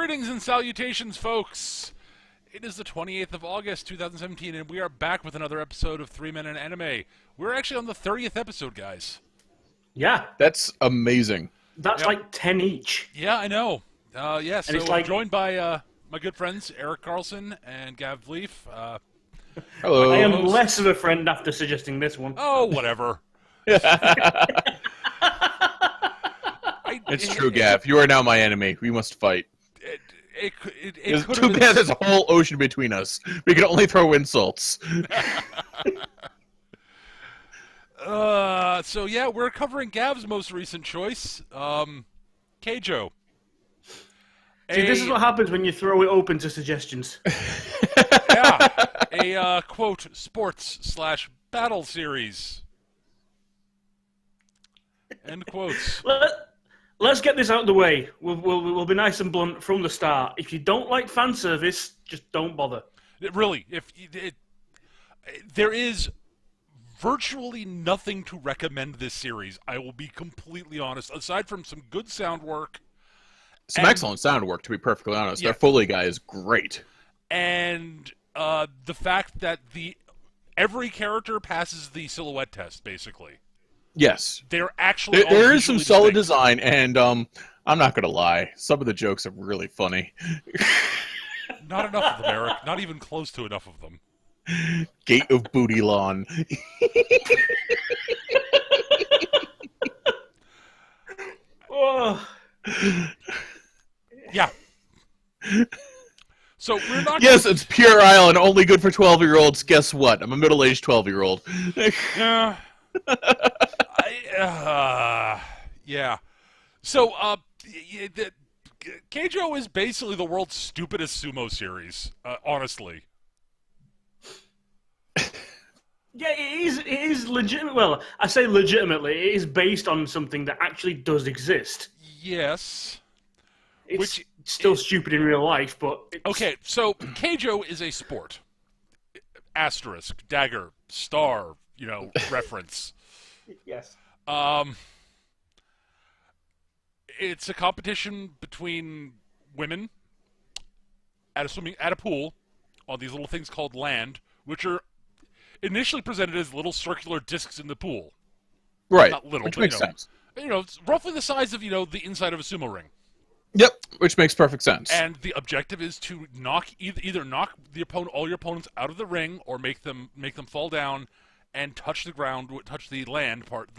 Greetings and salutations, folks. It is the 28th of August, 2017, and we are back with another episode of 3 Men in Anime. We're actually on the 30th episode, guys. Yeah. That's amazing. That's like 10 each. Yeah, I know. Yes, And so it's like- I'm joined by my good friends Eric Carlson and Gav Leaf. Hello. I am less of a friend after suggesting this one. Oh, whatever. It's true, Gav. You are now my enemy. We must fight. It It's could too have been... bad there's a whole ocean between us. We can only throw insults. So yeah, we're covering Gav's most recent choice, Keijo. See, this is what happens when you throw it open to suggestions. Yeah, a quote sports/battle series. End quotes. Let's get this out of the way. We'll be nice and blunt from the start. If you don't like fan service, just don't bother. Really, there is virtually nothing to recommend this series. I will be completely honest. Aside from some good sound work, Some excellent sound work, to be perfectly honest. Yeah. Their Foley guy is great. and the fact that every character passes the silhouette test, basically. Yes. They're actually There is some visually solid distinct. design, and I'm not going to lie. Some of the jokes are really funny. Not enough of them, Eric. Not even close to enough of them. Gate of Booty Lawn. Oh. Yeah. So we're not. Yes, it's Pure Island, only good for 12-year-olds. Guess what? I'm a middle-aged 12-year-old. Yeah. Yeah. So, Keijo is basically the world's stupidest sumo series, honestly. Yeah, it is legitimate. Well, I say legitimately. It is based on something that actually does exist. Yes. It's still stupid in real life, but... Okay, so Keijo is a sport. Asterisk, dagger, star, reference. Yes. It's a competition between women at a pool on these little things called land, which are initially presented as little circular discs in the pool. Right, Not little, which but, makes sense. It's roughly the size of the inside of a sumo ring. Yep, which makes perfect sense. And the objective is to either knock all your opponents out of the ring, or make them fall down and touch the ground, touch the land part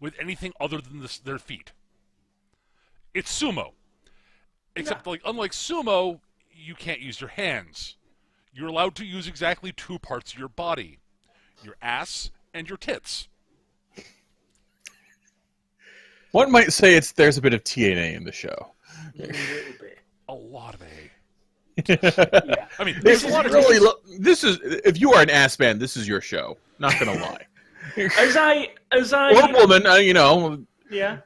with anything other than their feet. It's sumo, except unlike sumo, you can't use your hands. You're allowed to use exactly two parts of your body: your ass and your tits. One might say there's a bit of TNA in the show. A little bit. A lot of A. Yeah. I mean, This there's a is lot of really if you are an ass man, this is your show. Not gonna lie. As I... Or woman, Yeah.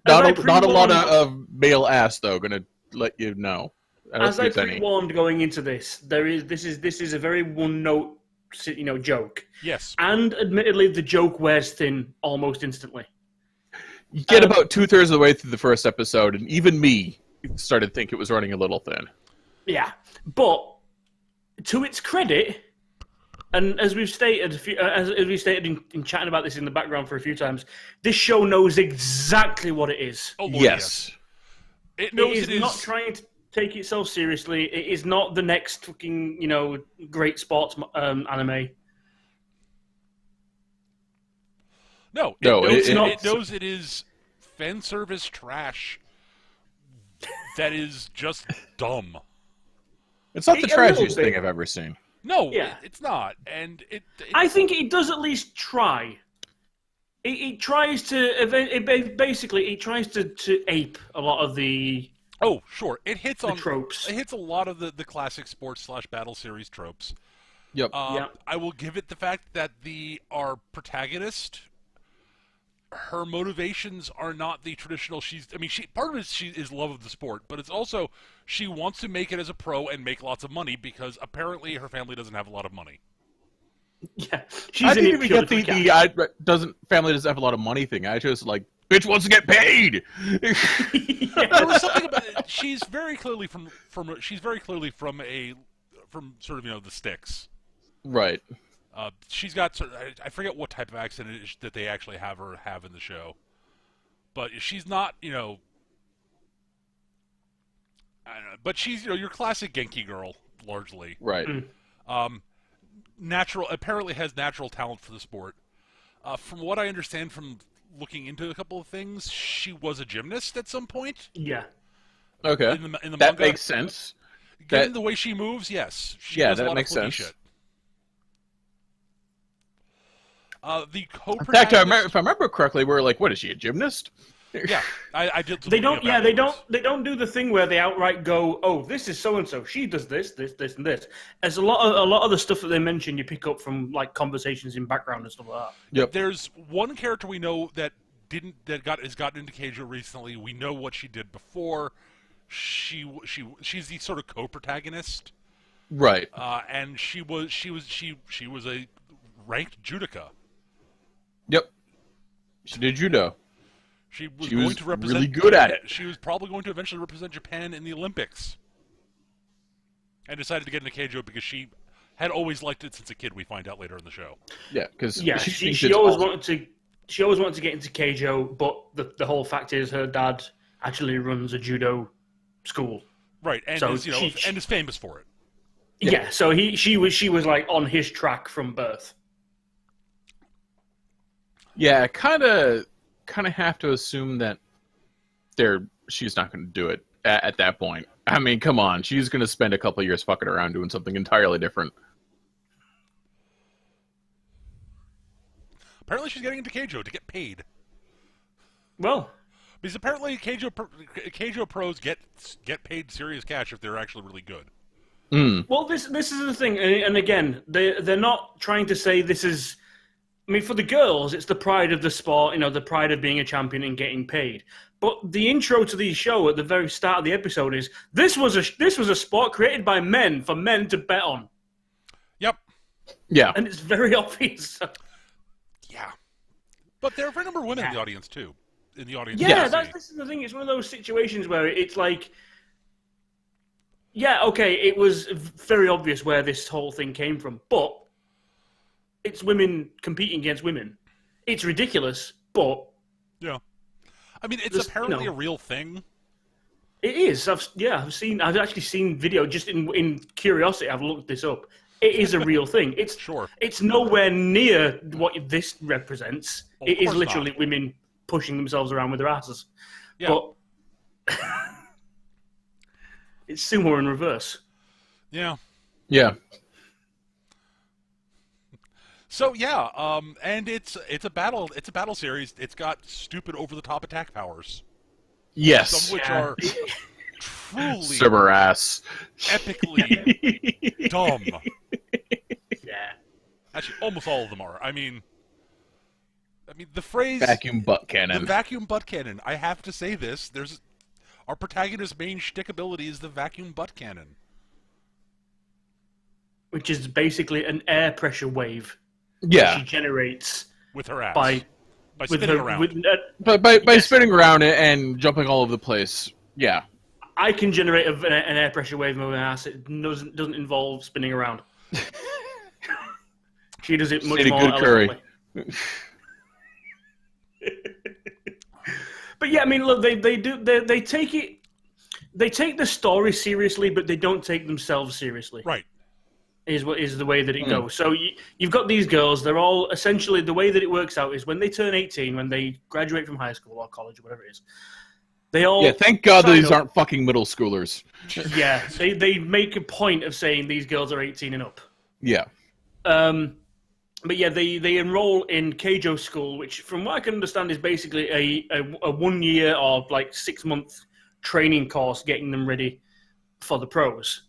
Not As a I lot pre-warned- of male ass though. Gonna let you know. As I If any. pre-warned going into this, this is a very one-note, joke, yes. and admittedly, the joke wears thin almost instantly. You get about 2/3 of the way through the first episode, and even me started to think it was running a little thin. Yeah, but to its credit, and as we've stated, in chatting about this in the background for a few times, this show knows exactly what it is. Oh, Lord, Yes. It knows It is not trying to take itself seriously. It is not the next fucking, great sports anime. No, it's not. It knows it is fan service trash that is just dumb. It's not the A little trashiest bit. thing I've ever seen. No, Yeah. it's not. And I think it does at least try. It tries to basically it tries to ape a lot of the oh, sure, it hits on tropes. It hits a lot of the classic sports/battle series tropes. Yep. Yeah. I will give it the fact that our protagonist, her motivations are not the traditional. Part of it is love of the sport, but it's also she wants to make it as a pro and make lots of money because apparently her family doesn't have a lot of mony. Yeah, she's I in didn't it even purely get for the cash. family doesn't have a lot of money thing. I just bitch wants to get paid. There was something about it. she's very clearly from sort of the sticks. Right. She's got I forget what type of accent it is that they actually have in the show, but she's not I don't know, but she's your classic Genki girl largely. Right. Apparently has natural talent for the sport. From what I understand from looking into a couple of things, she was a gymnast at some point. Yeah. Okay. In the that manga, makes sense. Given the way she moves, yes. She does a that lot makes of flippy sense. shit. The co-protagonist... In fact, if I remember correctly, we're like, what is she, a gymnast? Yeah, I did. They don't. Yeah, they don't do the thing where they outright go, "Oh, this is so and so. She does this, and this." As a lot of the stuff that they mention, you pick up from like conversations in background and stuff like that. Yep. There's one character we know that has gotten into Keijo recently. We know what she did before. She's the sort of co-protagonist, Right. and she was a ranked judoka. Yep. She did judo. She was She going was to represent. really good at it. She was probably going to eventually represent Japan in the Olympics, and decided to get into Keijo because she had always liked it since a kid. We find out later in the show. Yeah, because she always wanted to. She always wanted to get into Keijo, but the whole fact is her dad actually runs a judo school. Right, and So is famous for it. Yeah, so she was like on his track from birth. Yeah, kind of have to assume that she's not going to do it at that point. I mean, come on, she's going to spend a couple of years fucking around doing something entirely different. Apparently, she's getting into Keijo to get paid. Well, because apparently Keijo pros get paid serious cash if they're actually really good. Well, this is the thing, and again, they're not trying to say this is. I mean, for the girls, it's the pride of the sport, the pride of being a champion and getting paid. But the intro to the show at the very start of the episode is this was a sport created by men for men to bet on. Yep. Yeah. And it's very obvious. Yeah. But there are a fair number of women in the audience too. Yeah, this is the thing. It's one of those situations where it's like, yeah, okay, it was very obvious where this whole thing came from, but it's women competing against women. It's ridiculous, but yeah, I mean, it's apparently a real thing. It is. I've actually seen video just in curiosity. I've looked this up. It is a real thing. It's sure. It's nowhere near what this represents. It is literally women pushing themselves around with their asses. Yeah. But it's sumo in reverse. Yeah. Yeah. So yeah, and it's a battle series. It's got stupid over the top attack powers. Yes. Some of which are truly super ass. Epically dumb. Yeah. Actually, almost all of them are. I mean the phrase vacuum butt cannon. The vacuum butt cannon. I have to say this. Our protagonist's main shtick ability is the vacuum butt cannon, which is basically an air pressure wave. Yeah, she generates with her ass by spinning around. By spinning around it and jumping all over the place. Yeah, I can generate an air pressure wave with my ass. It doesn't involve spinning around. She does it much more elegantly. But yeah, I mean, look, they take the story seriously, but they don't take themselves seriously. Right. Is the way that it goes. So you've got these girls. They're all essentially the way that it works out is when they turn 18, when they graduate from high school or college or whatever it is. They all thank God these aren't fucking middle schoolers. Yeah, they make a point of saying these girls are 18 and up. Yeah. But yeah, they enroll in Keijo school, which from what I can understand is basically a 1 year or like 6 month training course getting them ready for the pros.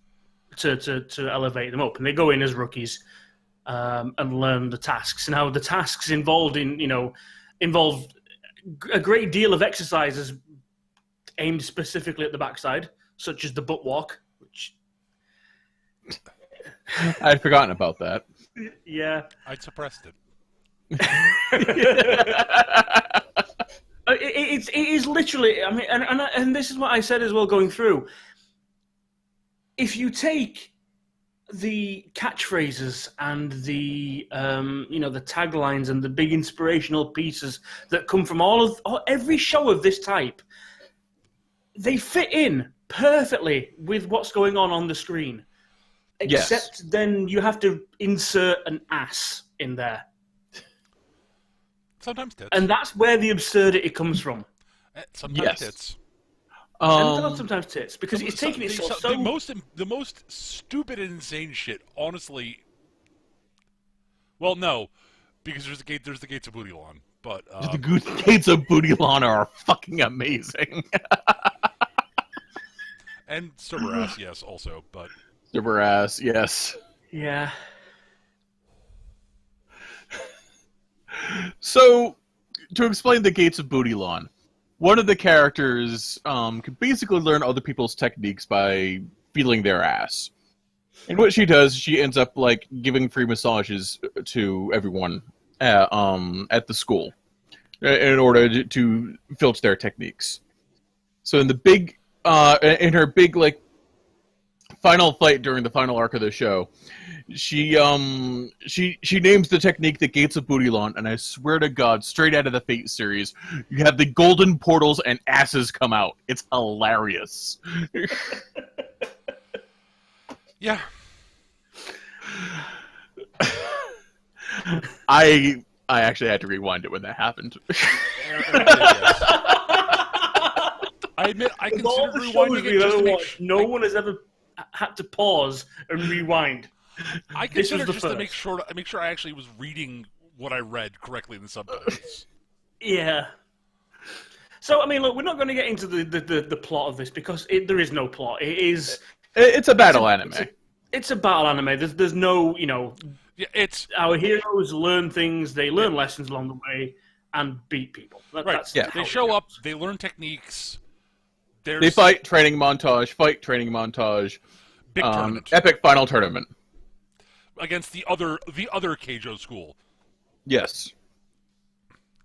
To elevate them up, and they go in as rookies and learn the tasks. Now, the tasks involve a great deal of exercises aimed specifically at the backside, such as the butt walk, which I'd forgotten about that. Yeah, I'd suppressed it. It is literally. I mean, and this is what I said as well going through. If you take the catchphrases and the the taglines and the big inspirational pieces that come from every show of this type, they fit in perfectly with what's going on the screen. Except then you have to insert an ass in there. Sometimes tits. And that's where the absurdity comes from. Sometimes tits. And sometimes tits, because it's taking itself so... The most stupid and insane shit, honestly... Well, no, because there's the gates of Bootylon, but... The gates of Bootylon are fucking amazing. And Cerberus, yes, also, but... Cerberus, yes. Yeah. So, to explain the gates of Bootylon, one of the characters can basically learn other people's techniques by feeling their ass. And what she does, she ends up like giving free massages to everyone at the school in order to filch their techniques. So in her big like final fight during the final arc of the show, she names the technique the Gates of Bootylon, and I swear to God, straight out of the Fate series, you have the golden portals and asses come out. It's hilarious. Yeah. I actually had to rewind it when that happened. I admit, I considered rewinding it just to make sure. No one has ever had to pause and rewind. I considered just to make sure I actually was reading what I read correctly in the subtitles. Yeah. So I mean, look, we're not going to get into the plot of this because there is no plot. It's a battle anime. It's a battle anime. There's no, Yeah, it's our heroes learn things. They learn lessons along the way and beat people. Right. They show up. They learn techniques. They fight. Training montage. Fight. Training montage. Big tournament. Epic final tournament against the other Keijo school. Yes.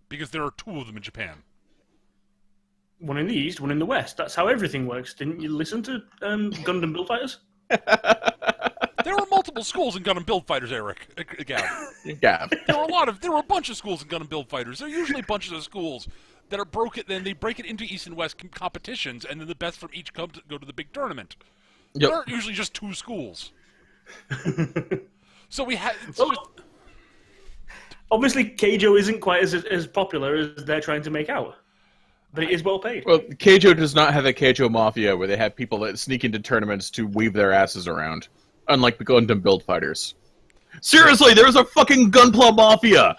Because there are two of them in Japan. One in the East, one in the West. That's how everything works. Didn't you listen to Gundam Build Fighters? There were multiple schools in Gundam Build Fighters, Eric. Gav. There were a bunch of schools in Gundam Build Fighters. There are usually bunches of schools that are broken. Then they break it into East and West competitions, and then the best from each go to the big tournament. Yep. There aren't usually just two schools. So we had. Obviously, Keijo isn't quite as popular as they're trying to make out, but it is well paid. Well, Keijo does not have a Keijo Mafia where they have people that sneak into tournaments to wave their asses around, unlike the Gundam Build Fighters. Seriously, there's a fucking Gunpla Mafia!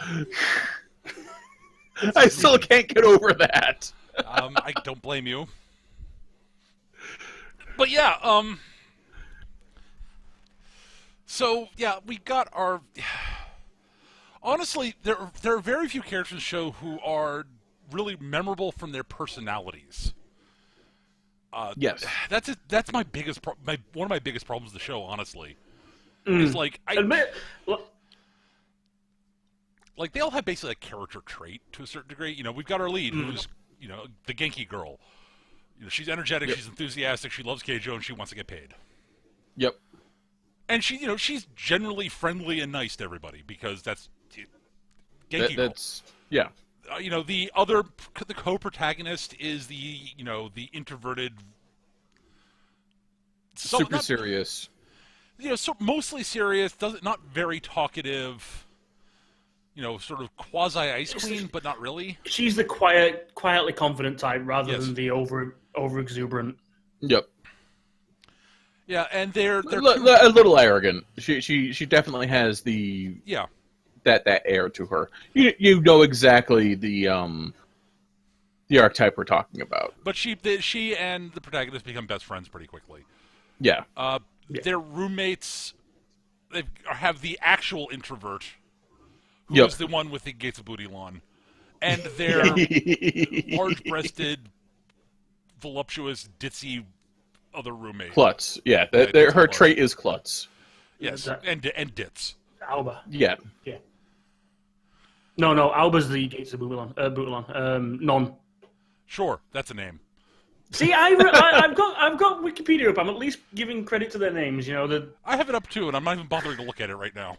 I still can't get over that. I don't blame you. But yeah, so yeah, we got our. Honestly, there are very few characters in the show who are really memorable from their personalities. Yes, that's my biggest one of my biggest problems with the show. Honestly, is like like they all have basically a character trait to a certain degree. We've got our lead, who's the Genki girl. She's energetic, she's enthusiastic, she loves Keijo, and she wants to get paid. Yep. And she's generally friendly and nice to everybody because that's Genki girl. Yeah. The co-protagonist is the introverted, serious. So mostly serious, not very talkative. Sort of quasi ice queen, but not really. She's the quietly confident type rather than the over exuberant. Yep. Yeah, and they're a little arrogant. She definitely has the that air to her. You know exactly the archetype we're talking about. But she and the protagonist become best friends pretty quickly. Yeah. Their roommates have the actual introvert, who is the one with the Gates of Bootylon, and their large-breasted, voluptuous, ditzy other roommate. Klutz. Yeah, her trait is Klutz. Yes, and Ditz. Alba. Yeah. Yeah. No, Alba's the Gates of Bootylon. Non. Sure, that's a name. See, I've got Wikipedia up. I'm at least giving credit to their names. You know, I have it up too, and I'm not even bothering to look at it right now.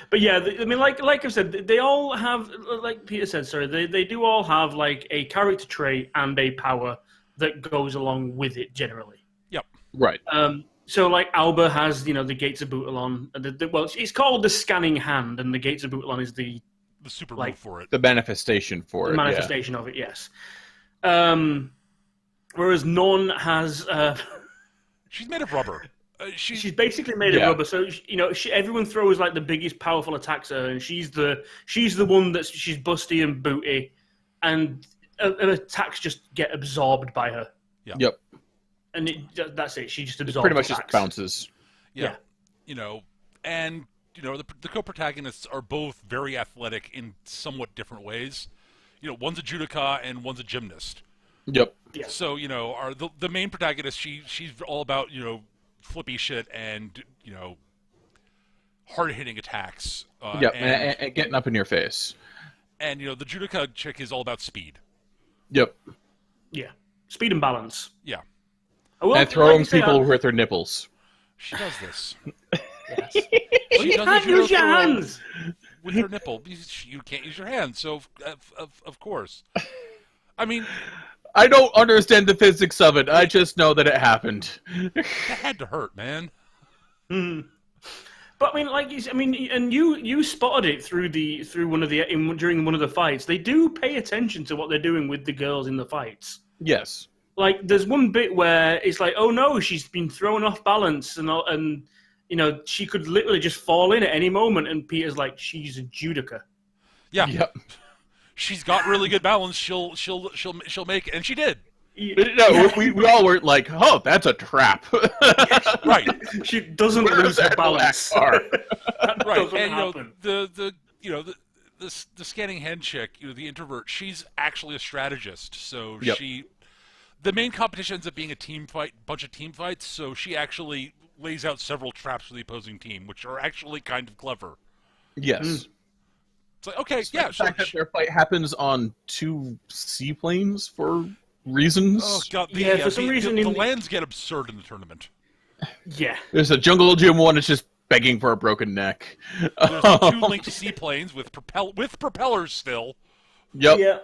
But yeah, I mean, like I've said, they all have, like Peter said, sorry, they do all have like a character trait and a power that goes along with it generally. Yep. Right. So like Alba has, you know, the Gates of Butalon. Well, it's called the Scanning Hand, and the Gates of Butalon is the super like, move for it. The manifestation for the it. manifestation of it. Yes. Whereas Non has. She's made of rubber. She's basically made of rubber, so you know everyone throws like the biggest powerful attacks at her, and she's the one that's she's busty and booty, and attacks just get absorbed by her. Yeah. Yep. And that's it. She just absorbs. Pretty much attacks. just bounces. Yeah. You know, and you know the co-protagonists are both very athletic in somewhat different ways. You know, one's a judoka and one's a gymnast. Yep. Yeah. So you know, the main protagonist, she's all about, you know, flippy shit and, you know, hard-hitting attacks. Yep, and getting up in your face. And, you know, the judoka chick is all about speed. Yep. Yeah. Speed and balance. Yeah. And throwing people with her nipples. She does this. Yes. She You does can't the judo use your throw hands. with her nipple. You can't use your hands, so of course. I mean, I don't understand the physics of it. I just know that it happened. it had to hurt, man. But I mean, like, and you spotted it during one of the fights. They do pay attention to what they're doing with the girls in the fights. Yes. Like, there's one bit where it's like, oh no, she's been thrown off balance, and you know she could literally just fall in at any moment. And Peter's like, she's a judoka. Yeah. Yep. She's got really good balance. She'll make it, and she did. No, we all were like, oh, that's a trap. Right. She doesn't lose her balance. That Right. doesn't And happen. the scanning head chick, you know, the introvert, she's actually a strategist. So Yep. the main competition ends up being a team fight, bunch of team fights. So she actually lays out several traps for the opposing team, which are actually kind of clever. Yes. It's like, okay, The yeah, fact that their fight happens on 2 seaplanes for reasons. Oh god, For some reason the in the- lands get absurd in the tournament. Yeah. There's a jungle gym one that's just begging for a broken neck. There's the 2 linked seaplanes with propellers still, Yep. Yeah.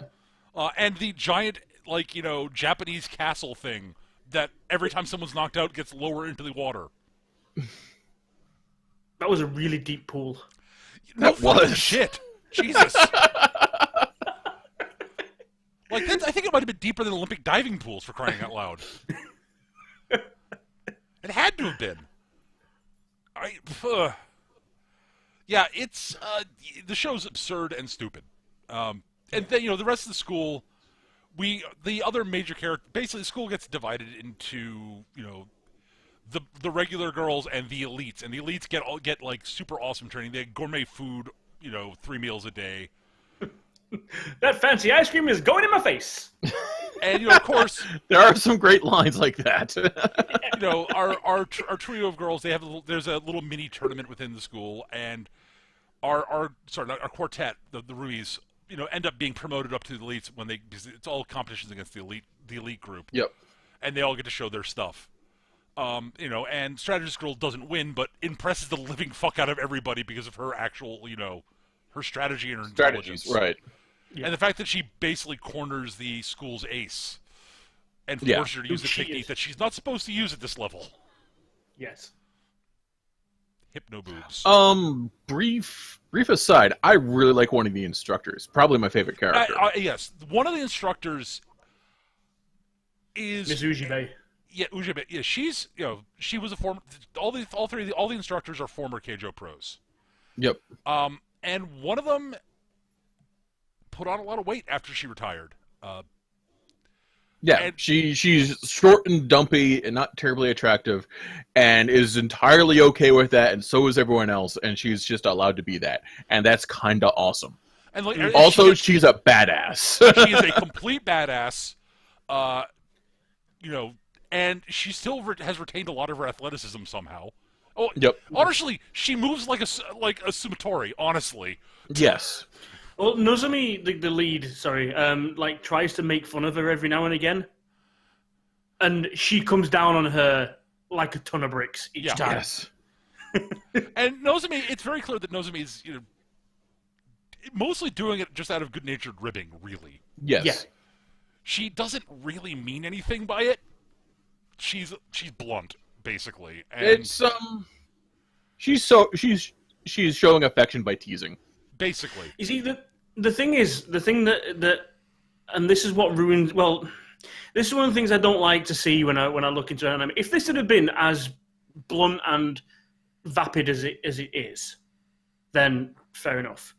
and the giant, like, you know, Japanese castle thing that every time someone's knocked out gets lower into the water. That was a really deep pool. No That fucking was. shit. Jesus. Like, I think it might have been deeper than Olympic diving pools, for crying out loud. It had to have been. Yeah, it's the show's absurd and stupid. And then, you know, the rest of the school, the other major character, basically the school gets divided into, you know, the regular girls and the elites, and the elites get like super awesome training. They get gourmet food, you know, 3 meals a day. That fancy ice cream is going in my face. And, you know, of course, There are some great lines like that. you know, our trio of girls, there's a little mini tournament within the school, and our quartet, the Ruiz, you know, end up being promoted up to the elites because it's all competitions against the elite group. Yep. And they all get to show their stuff. You know, and Strategist Girl doesn't win, but impresses the living fuck out of everybody because of her actual, you know, her strategy and her intelligence. Strategies, right. And the fact that she basically corners the school's ace and Yeah. forces her to use a Who she technique is. that she's not supposed to use at this level. Yes. Hypno boobs. Brief aside, I really like one of the instructors. Probably my favorite character. Yes, one of the instructors is Miss Ujibay. Yeah, Ujibay. Yeah, she's, you know, she was a former. All the instructors are former Keijo pros. Yep. And one of them put on a lot of weight after she retired. Yeah, and- she's short and dumpy and not terribly attractive, and is entirely okay with that, and so is everyone else, and she's just allowed to be that, and that's kind of awesome. And like, Also, she's a badass. she is a complete badass. You know, and she still has retained a lot of her athleticism somehow. Oh, Yep. Honestly, she moves like a Sumatori. Honestly, Yes. Well, Nozomi, the lead, sorry, like tries to make fun of her every now and again, and she comes down on her like a ton of bricks each time. Yes. And Nozomi, it's very clear that Nozomi is, mostly doing it just out of good-natured ribbing, really. Yes. Yeah. She doesn't really mean anything by it. She's blunt, basically. And It's she's showing affection by teasing. basically. You see, the thing that and this is what ruins. Well, this is one of the things I don't like to see when I look into anime. If this had been as blunt and vapid as it is, then fair enough.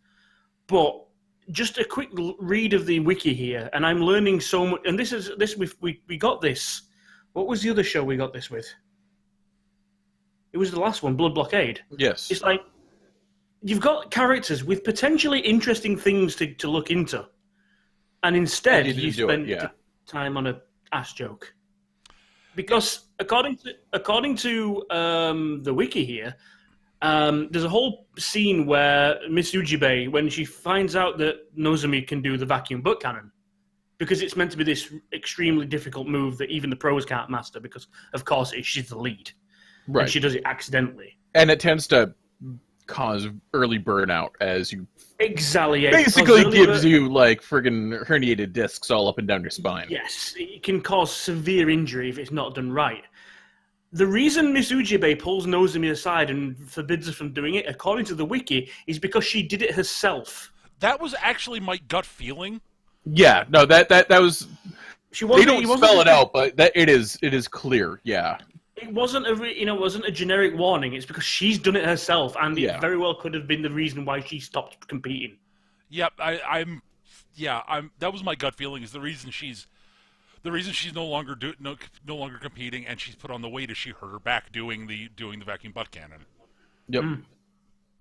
But just a quick read of the wiki here, and I'm learning so much. And we got this. What was the other show we got this with? It was the last one, Blood Blockade. Yes. It's like you've got characters with potentially interesting things to look into, and instead you spend time on a ass joke. Because according to the wiki here, there's a whole scene where Miss Ujibe, when she finds out that Nozomi can do the vacuum butt cannon, because it's meant to be this extremely difficult move that even the pros can't master, because of course she's the lead, Right. and she does it accidentally. And it tends to cause early burnout as you Exactly. Yeah. basically gives you like friggin' herniated discs all up and down your spine. Yes, it can cause severe injury if it's not done right. The reason Miss Ujibe pulls Nozomi aside and forbids her from doing it, according to the wiki, is because she did it herself. That was actually my gut feeling. Yeah, no, that was. They don't spell it out, but it is clear. Yeah, it wasn't a generic warning. It's because she's done it herself, and it very well could have been the reason why she stopped competing. Yep, I'm. That was my gut feeling. Is the reason she's no longer competing, and she's put on the weight as she hurt her back doing the vacuum butt cannon. Yep.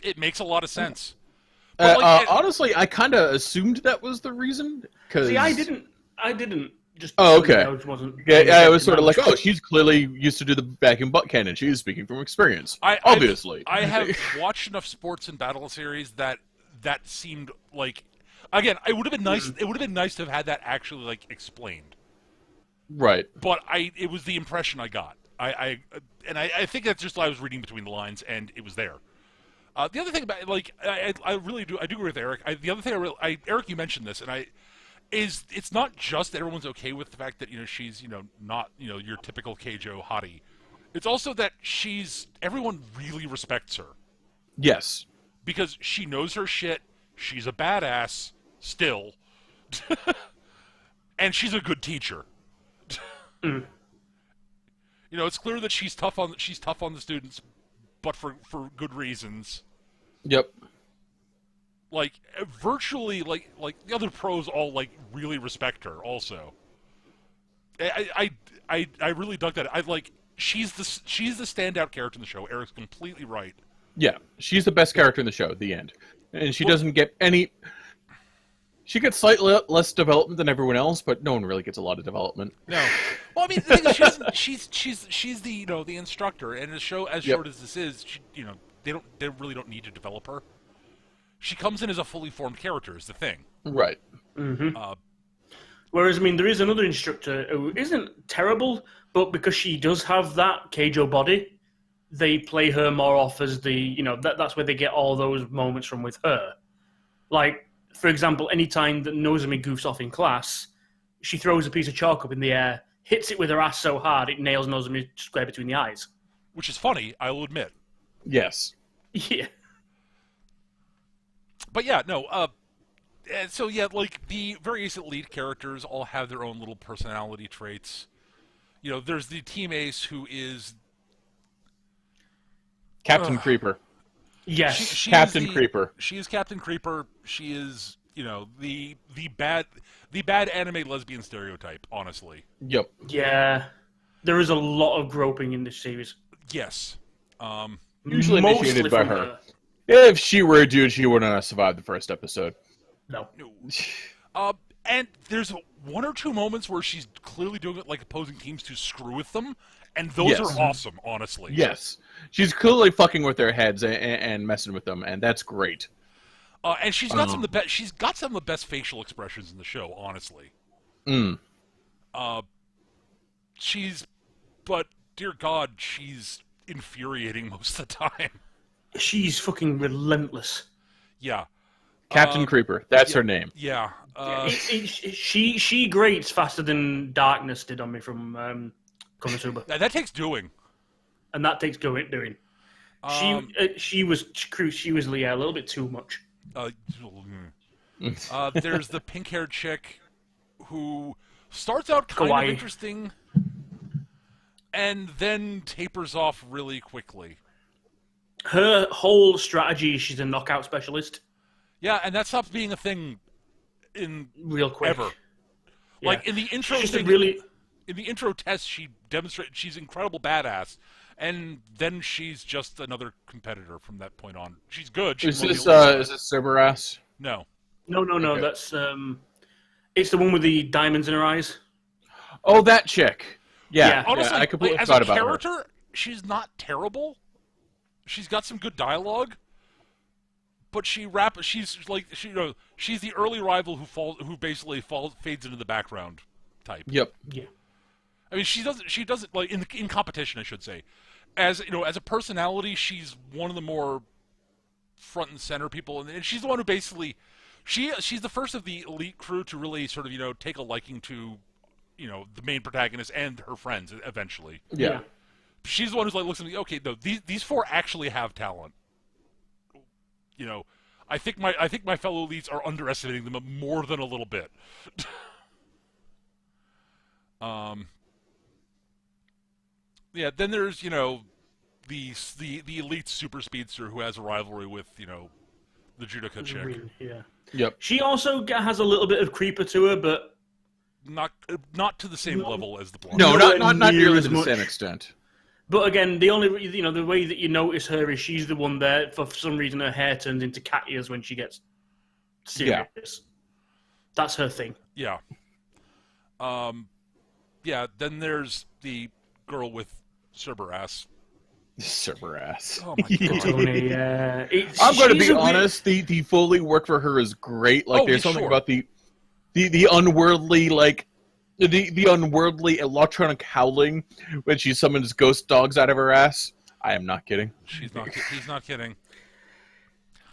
It makes a lot of sense. Honestly, I kind of assumed that was the reason. See, I didn't. Just okay. I wasn't. I was sort of like, oh, she's clearly used to do the vacuum butt cannon. She's speaking from experience. Obviously. I have watched enough sports and battle series that seemed like. Again, it would have been nice. It would have been nice to have had that actually like explained. Right. But it was the impression I got. I think that's just I was reading between the lines, and it was there. The other thing about I really do agree with Eric. The other thing Eric, you mentioned this, and it's not just that everyone's okay with the fact that she's not your typical Keijo hottie. It's also that everyone really respects her. Yes. Because she knows her shit. She's a badass still, and she's a good teacher. It's clear that she's tough on the students, but for good reasons. Yep. Like virtually, like the other pros all really respect her. Also, I really dug that. She's the standout character in the show. Eric's completely right. Yeah, she's the best character in the show. At the end, and she doesn't get any. She gets slightly less development than everyone else, but no one really gets a lot of development. No. Well, I mean, the thing is, she's the the instructor, and a show as short as this is, they really don't need to develop her. She comes in as a fully formed character, is the thing. Right. Mm-hmm. Whereas, I mean, there is another instructor who isn't terrible, but because she does have that Keijo body, they play her more off as the that's where they get all those moments from with her. Like, for example, anytime that Nozomi goofs off in class, she throws a piece of chalk up in the air, hits it with her ass so hard it nails Nozomi square between the eyes. Which is funny, I will admit. Yes. Yeah. But yeah, no. So yeah, like the various lead characters all have their own little personality traits. There's the team ace who is Captain Creeper. Yes, Captain Creeper. She is Captain Creeper. She is, the bad anime lesbian stereotype. Honestly. Yep. Yeah, there is a lot of groping in this series. Yes. Usually initiated by her. If she were a dude, she wouldn't have survived the first episode. No. And there's one or two moments where she's clearly doing it like opposing teams to screw with them, and those are awesome, honestly. Yes. She's clearly fucking with their heads and messing with them, and that's great. And she's got some of the best. She's got some of the best facial expressions in the show, honestly. Mm. But dear God, she's infuriating most of the time. She's fucking relentless. Yeah. Captain Creeper. That's her name. Yeah. She grates faster than Darkness did on me from Konosuba. That takes doing. And that takes doing. She was a little bit too much. There's the pink-haired chick who starts out kind Kawaii. of interesting and then tapers off really quickly. Her whole strategy, she's a knockout specialist. Yeah, and that stops being a thing in Real quick. ever. Yeah. Like in the intro She's thing, really... in the intro test, she demonstrated she's incredible badass, and then she's just another competitor from that point on. She's good. Is this Cerberus? No. No. Okay. That's it's the one with the diamonds in her eyes. Oh, that chick. Yeah. Honestly, I completely as forgot a about character, her. she's not terrible. She's got some good dialogue, but she's the early rival who basically fades into the background type. Yep. Yeah. I mean, she doesn't like in competition, I should say. As as a personality, she's one of the more front and center people, and she's the one who basically she's the first of the elite crew to really sort of take a liking to the main protagonist and her friends eventually. Yeah. She's the one who's like looks at me. Okay, no, these four actually have talent. I think my fellow elites are underestimating them more than a little bit. Yeah. Then there's the elite super speedster who has a rivalry with the judoka chick. Yeah. Yep. She also has a little bit of creeper to her, but Not to the same level as the blonde. No, not near nearly as to the much. same extent. But again, the only the way that you notice her is she's the one there. For some reason, her hair turns into cat ears when she gets serious. Yeah. That's her thing. Yeah. Yeah. Then there's the girl with Cerberus. Cerberus. Oh my god. Tony, I'm going to she's be a honest. The Foley work for her is great. Like, Oh, there's yeah, something sure. about the unworldly, like the unworldly electronic howling when she summons ghost dogs out of her ass. I am not kidding. He's not kidding.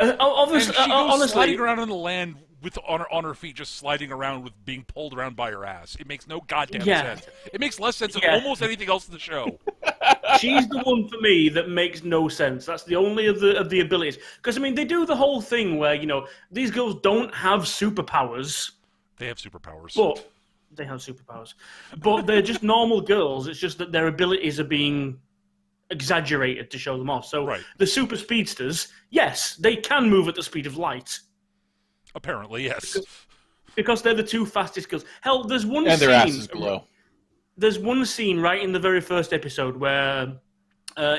Obviously, And she goes honestly, sliding around on the land with on her feet, just sliding around with being pulled around by her ass. It makes no goddamn Yeah. sense. It makes less sense than Yeah. almost anything else in the show. she's the one for me that makes no sense. That's the only of the abilities. Because I mean, they do the whole thing where these girls don't have superpowers, They have superpowers. but they have superpowers. But they're just normal girls. It's just that their abilities are being exaggerated to show them off. So Right. the super speedsters, yes, they can move at the speed of light Apparently, yes. because they're the two fastest girls. Hell, there's one And scene. their asses glow. There's one scene right in the very first episode where,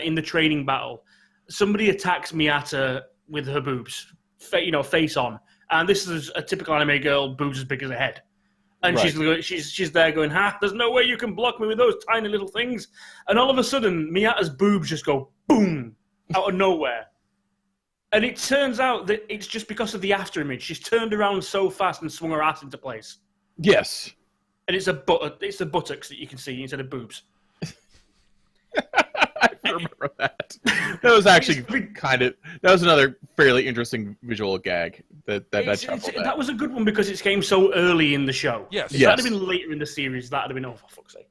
in the training battle, somebody attacks Miyata with her boobs, face on, and this is a typical anime girl, boobs as big as a head, and Right. she's there going, "Ha! There's no way you can block me with those tiny little things," and all of a sudden, Miyata's boobs just go boom out of nowhere, and it turns out that it's just because of the after image. She's turned around so fast and swung her ass into place. Yes. And it's the buttocks that you can see instead of boobs. I remember that. That was actually that was another fairly interesting visual gag that chuckled at. That was a good one because it came so early in the show. Yes. If that had been later in the series, that would have been, oh, for fuck's sake.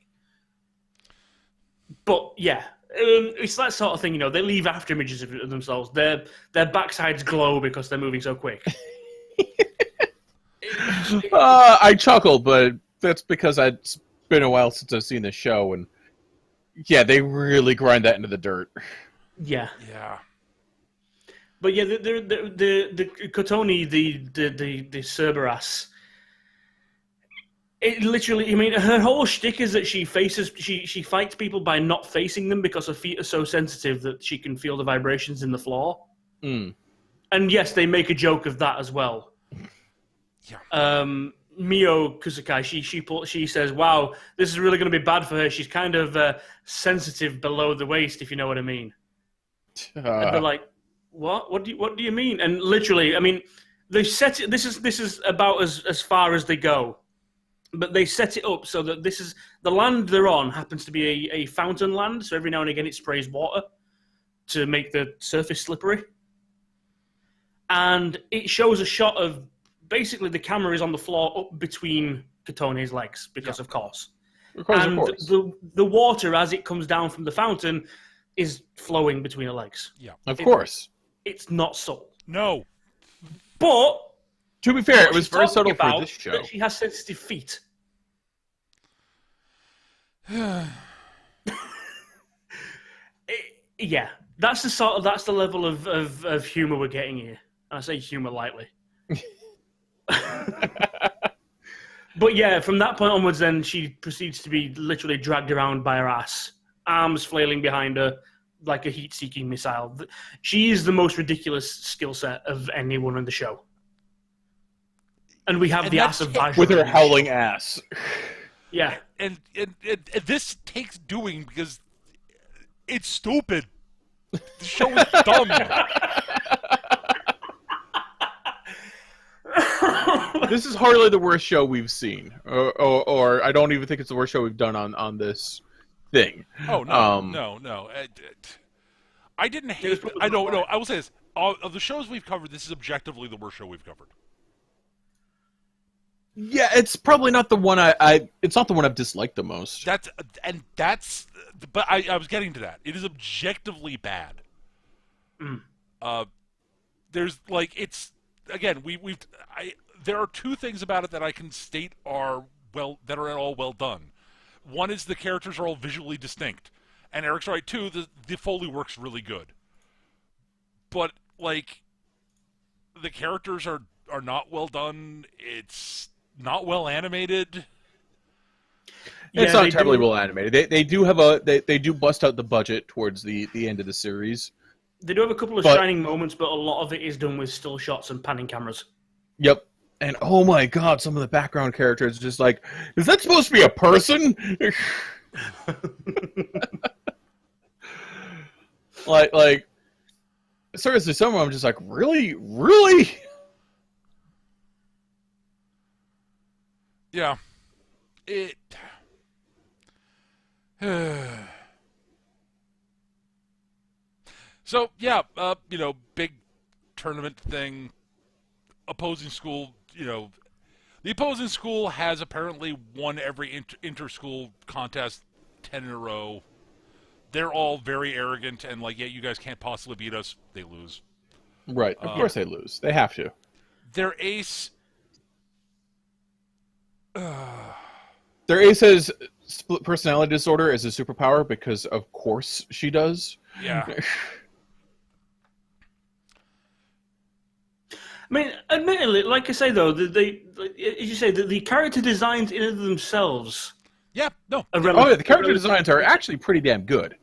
But, yeah, it's that sort of thing, they leave after images of themselves. Their backsides glow because they're moving so quick. I chuckled, but that's because it's been a while since I've seen the show, and yeah, they really grind that into the dirt. Yeah. Yeah. But yeah, the Kotoni, the Cerberus, it literally, I mean, her whole shtick is that she fights people by not facing them because her feet are so sensitive that she can feel the vibrations in the floor. Mm. And yes, they make a joke of that as well. Yeah. Mio Kusakai, she says, "Wow, this is really going to be bad for her. She's kind of sensitive below the waist, if you know what I mean." And they're like, "What? What do you mean?" And literally, I mean, they set it. This is about as far as they go, but they set it up so that this is the land they're on happens to be a fountain land. So every now and again it sprays water to make the surface slippery, and it shows a shot of basically the camera is on the floor up between Katone's legs because of course. Of course, And of course. the water as it comes down from the fountain is flowing between her legs. Yeah. Of course. It's not subtle. No. But To be fair, it what was she's very talking subtle for about this show. that she has sensitive feet. Yeah, that's the level of humor we're getting here. And I say humor lightly. But yeah, from that point onwards, then she proceeds to be literally dragged around by her ass, arms flailing behind her like a heat-seeking missile. She is the most ridiculous skill set of anyone in the show. And we have And the that's ass of it. Vajra. With her howling ass. Yeah. And this takes doing because it's stupid. The show is dumb. This is hardly the worst show we've seen, or I don't even think it's the worst show we've done on this thing. Oh no, no. I didn't hate. I don't know. I will say this: of the shows we've covered, this is objectively the worst show we've covered. Yeah, it's probably not the one it's not the one I've disliked the most. But I was getting to that. It is objectively bad. There's like it's again there are two things about it that I can state are all well done. One is the characters are all visually distinct, and Eric's right too. The Foley works really good, but like the characters are not well done. It's not well animated. It's Yeah, not they terribly do- well animated. They do have they do bust out the budget towards the end of the series. They do have a couple of shining moments, but a lot of it is done with still shots and panning cameras. Yep. And oh my god, some of the background characters just like, is that supposed to be a person? like seriously, some of them I'm just like, really? Yeah. It. So yeah, big tournament thing. Opposing school, the opposing school has apparently won every inter-school contest 10 in a row. They're all very arrogant and like, yeah, you guys can't possibly beat us. They lose. Right. Of course they lose. They have to. Their ace. Their ace has split personality disorder as a superpower because of course she does. Yeah. I mean, admittedly, like I say though, as you say, the character designs in and of themselves. Yeah. No. Oh yeah, the character designs are actually pretty damn good.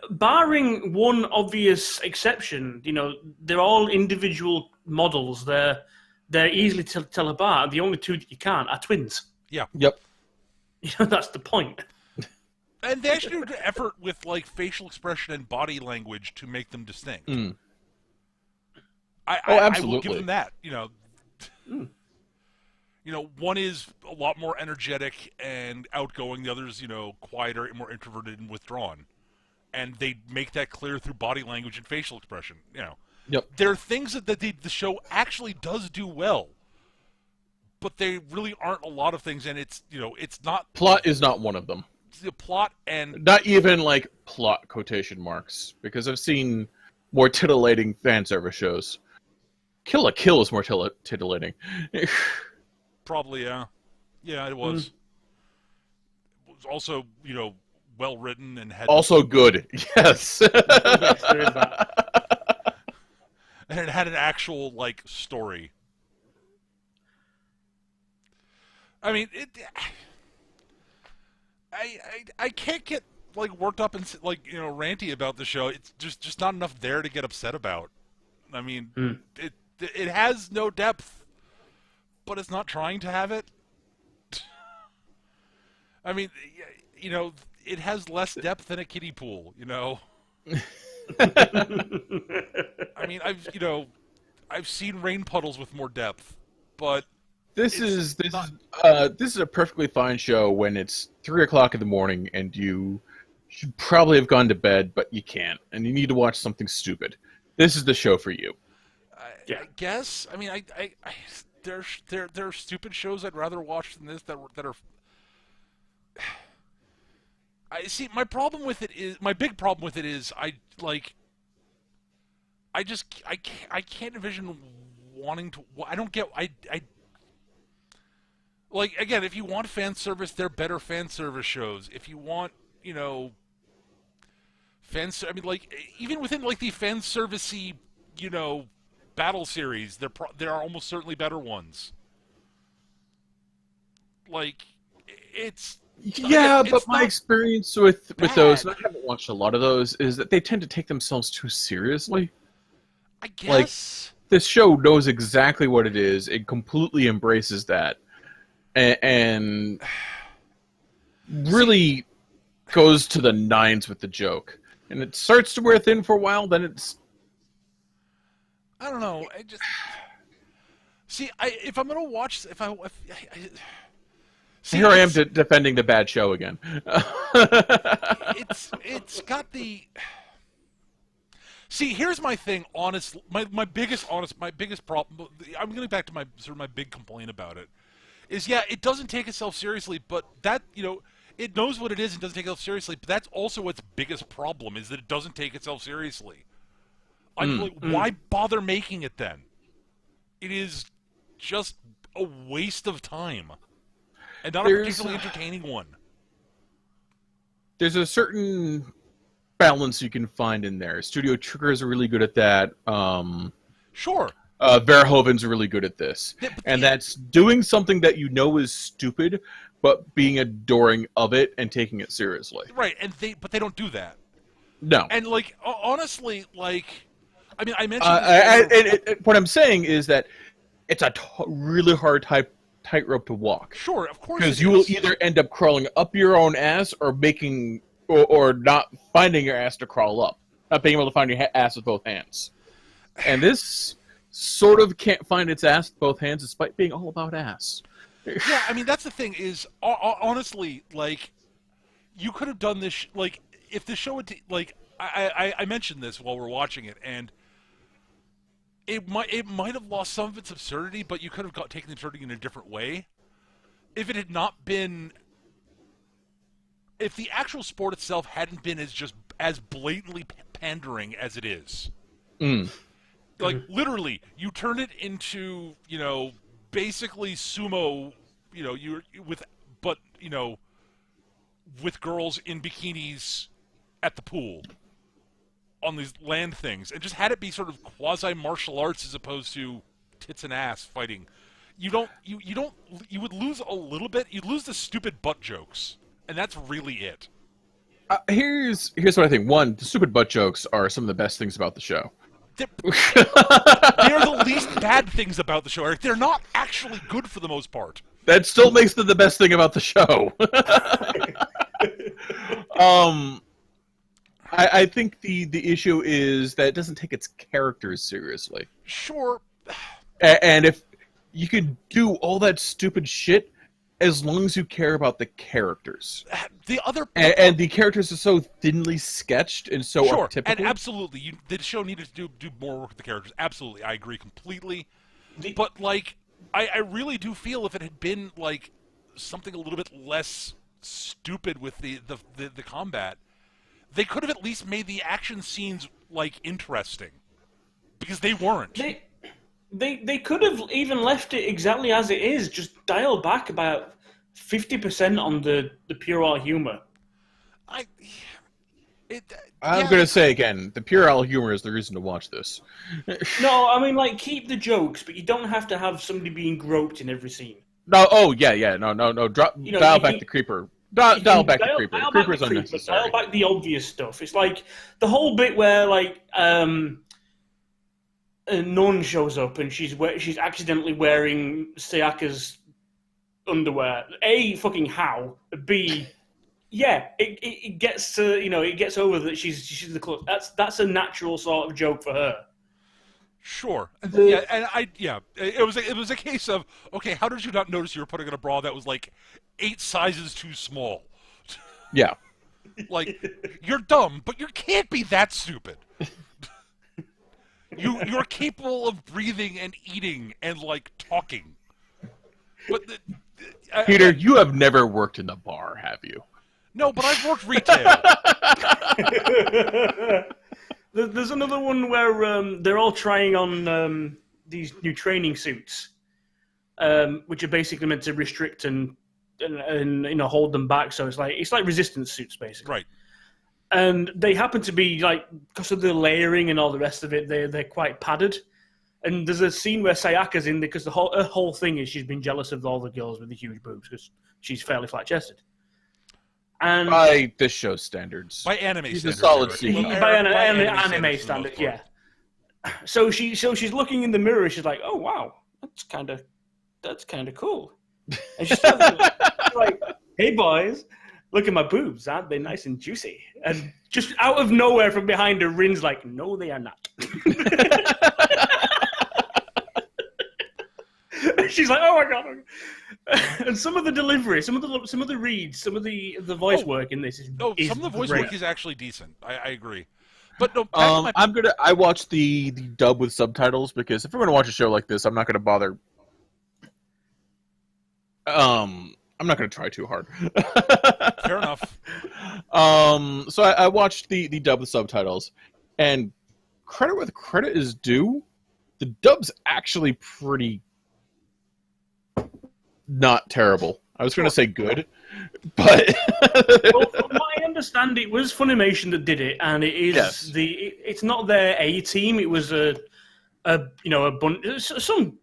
Barring one obvious exception, they're all individual models. They're easily to tell apart. The only two that you can't are twins. Yeah. Yep. That's the point. And they actually do effort with like facial expression and body language to make them distinct. Mm. I will absolutely. give them that. One is a lot more energetic and outgoing. The other's, quieter and more introverted and withdrawn. And they make that clear through body language and facial expression. Yep. There are things that the show actually does do well, but they really aren't a lot of things. And it's not Plot is not one of them. the plot and Not even like plot quotation marks, because I've seen more titillating fan service shows. Kill la Kill is more titillating. probably yeah it was. It was also well written and had Also good, yes. Yes, there is that. and it had an actual like story. I mean, I can't get like worked up and like ranty about the show. It's just not enough there to get upset about. I mean, it has no depth, but it's not trying to have it. I mean, it has less depth than a kiddie pool. I mean, I've seen rain puddles with more depth, but This is a perfectly fine show when it's 3 o'clock in the morning and you should probably have gone to bed, but you can't, and you need to watch something stupid. This is the show for you. I guess. I mean, there are stupid shows I'd rather watch than this that are. I see. My big problem with it is I can't envision wanting to. I don't get. I like, again, if you want fan service, they're better fan service shows. If you want, I mean, like, even within like the fan servicey, battle series, there are almost certainly better ones. Like, it's. Yeah, it's but my not experience with bad. those, and I haven't watched a lot of those, is that they tend to take themselves too seriously. I guess. This show knows exactly what it is. It completely embraces that. And really goes to the nines with the joke. And it starts to wear thin for a while, then it's... I don't know. I just... See, if I'm going to watch... See, Here I am defending the bad show again. It's got the... See, here's my thing, my biggest problem... I'm going back to my big complaint about it. Is, yeah, it doesn't take itself seriously, but that, it knows what it is and doesn't take itself seriously, but that's also its biggest problem, is that it doesn't take itself seriously. Why bother making it then? It is just a waste of time. And not a particularly entertaining one. There's a certain balance you can find in there. Studio Triggers are really good at that. Sure. Verhoeven's really good at this. And that's doing something that you know is stupid, but being adoring of it and taking it seriously. Right, but they don't do that. No. And, like, honestly, like... I mean, I mentioned... what I'm saying is that it's a really hard tightrope to walk. Sure, of course. Because you will either end up crawling up your own ass or or not finding your ass to crawl up. Not being able to find your ass with both hands. And this sort of can't find its ass with both hands despite being all about ass. Yeah, I mean, that's the thing is, honestly, like, you could have done this, like, if the show had, like, I mentioned this while we're watching it, and it might have lost some of its absurdity, but you could have taken the absurdity in a different way. If it had not been... If the actual sport itself hadn't been as blatantly pandering as it is. Like, literally, you turn it into, basically sumo, with girls in bikinis at the pool on these land things, and just had it be sort of quasi martial arts as opposed to tits and ass fighting. You would lose a little bit. You'd lose the stupid butt jokes, and that's really it. Here's what I think. One, the stupid butt jokes are some of the best things about the show. They're the least bad things about the show, Eric. They're not actually good for the most part. That still makes them the best thing about the show. I think the issue is that it doesn't take its characters seriously. Sure. And if you could do all that stupid shit as long as you care about the characters. And the characters are so thinly sketched and so archetypical. And absolutely, the show needed to do more work with the characters. Absolutely, I agree completely. But, like, I really do feel if it had been, like, something a little bit less stupid with the combat, they could have at least made the action scenes, like, interesting. Because they weren't. They could have even left it exactly as it is, just dial back about 50% on the puerile humor. I'm going to say again, the puerile humor is the reason to watch this. No, I mean, like, keep the jokes, but you don't have to have somebody being groped in every scene. No, no. Dial back the creeper. Dial back the creeper. The creeper's unnecessary. Dial back the obvious stuff. It's like the whole bit where, like, a nun shows up and she's accidentally wearing Sayaka's underwear. A, fucking how? B, yeah, it gets to, it gets over that she's the clothes. That's a natural sort of joke for her. Sure. The- It was a case of, okay, how did you not notice you were putting on a bra that was like 8 sizes too small? Yeah. Like, you're dumb, but you can't be that stupid. You're capable of breathing and eating and like talking. But Peter, you have never worked in the bar, have you? no, but I've worked retail. There's another one where they're all trying on these new training suits, which are basically meant to restrict and hold them back. So it's like resistance suits basically. Right. And they happen to be like, because of the layering and all the rest of it, they're quite padded. And there's a scene where Sayaka's in there because her whole thing is she's been jealous of all the girls with the huge boobs because she's fairly flat chested. And By this show's standards. By anime He's standards. a solid right? C. by anime for the standards, most part. yeah. So she's looking in the mirror. She's like, "Oh wow, that's kind of cool." And she's like, "Hey boys, look at my boobs. Aren't they nice and juicy?" And just out of nowhere from behind her, Rin's like, "No, they are not." She's like, "Oh my god!" And some of the delivery, some of the reads, some of the voice work in this is Some of the voice great. work is actually decent. I agree. But no, I watched the dub with subtitles because if I'm gonna watch a show like this, I'm not gonna bother. I'm not gonna try too hard. fair enough. So I watched the dub with subtitles, and credit where the credit is due, the dub's actually pretty not terrible. I was gonna say good, but Well, from what I understand, it was Funimation that did it, and it is Yes. it's not their A team. It was a bunch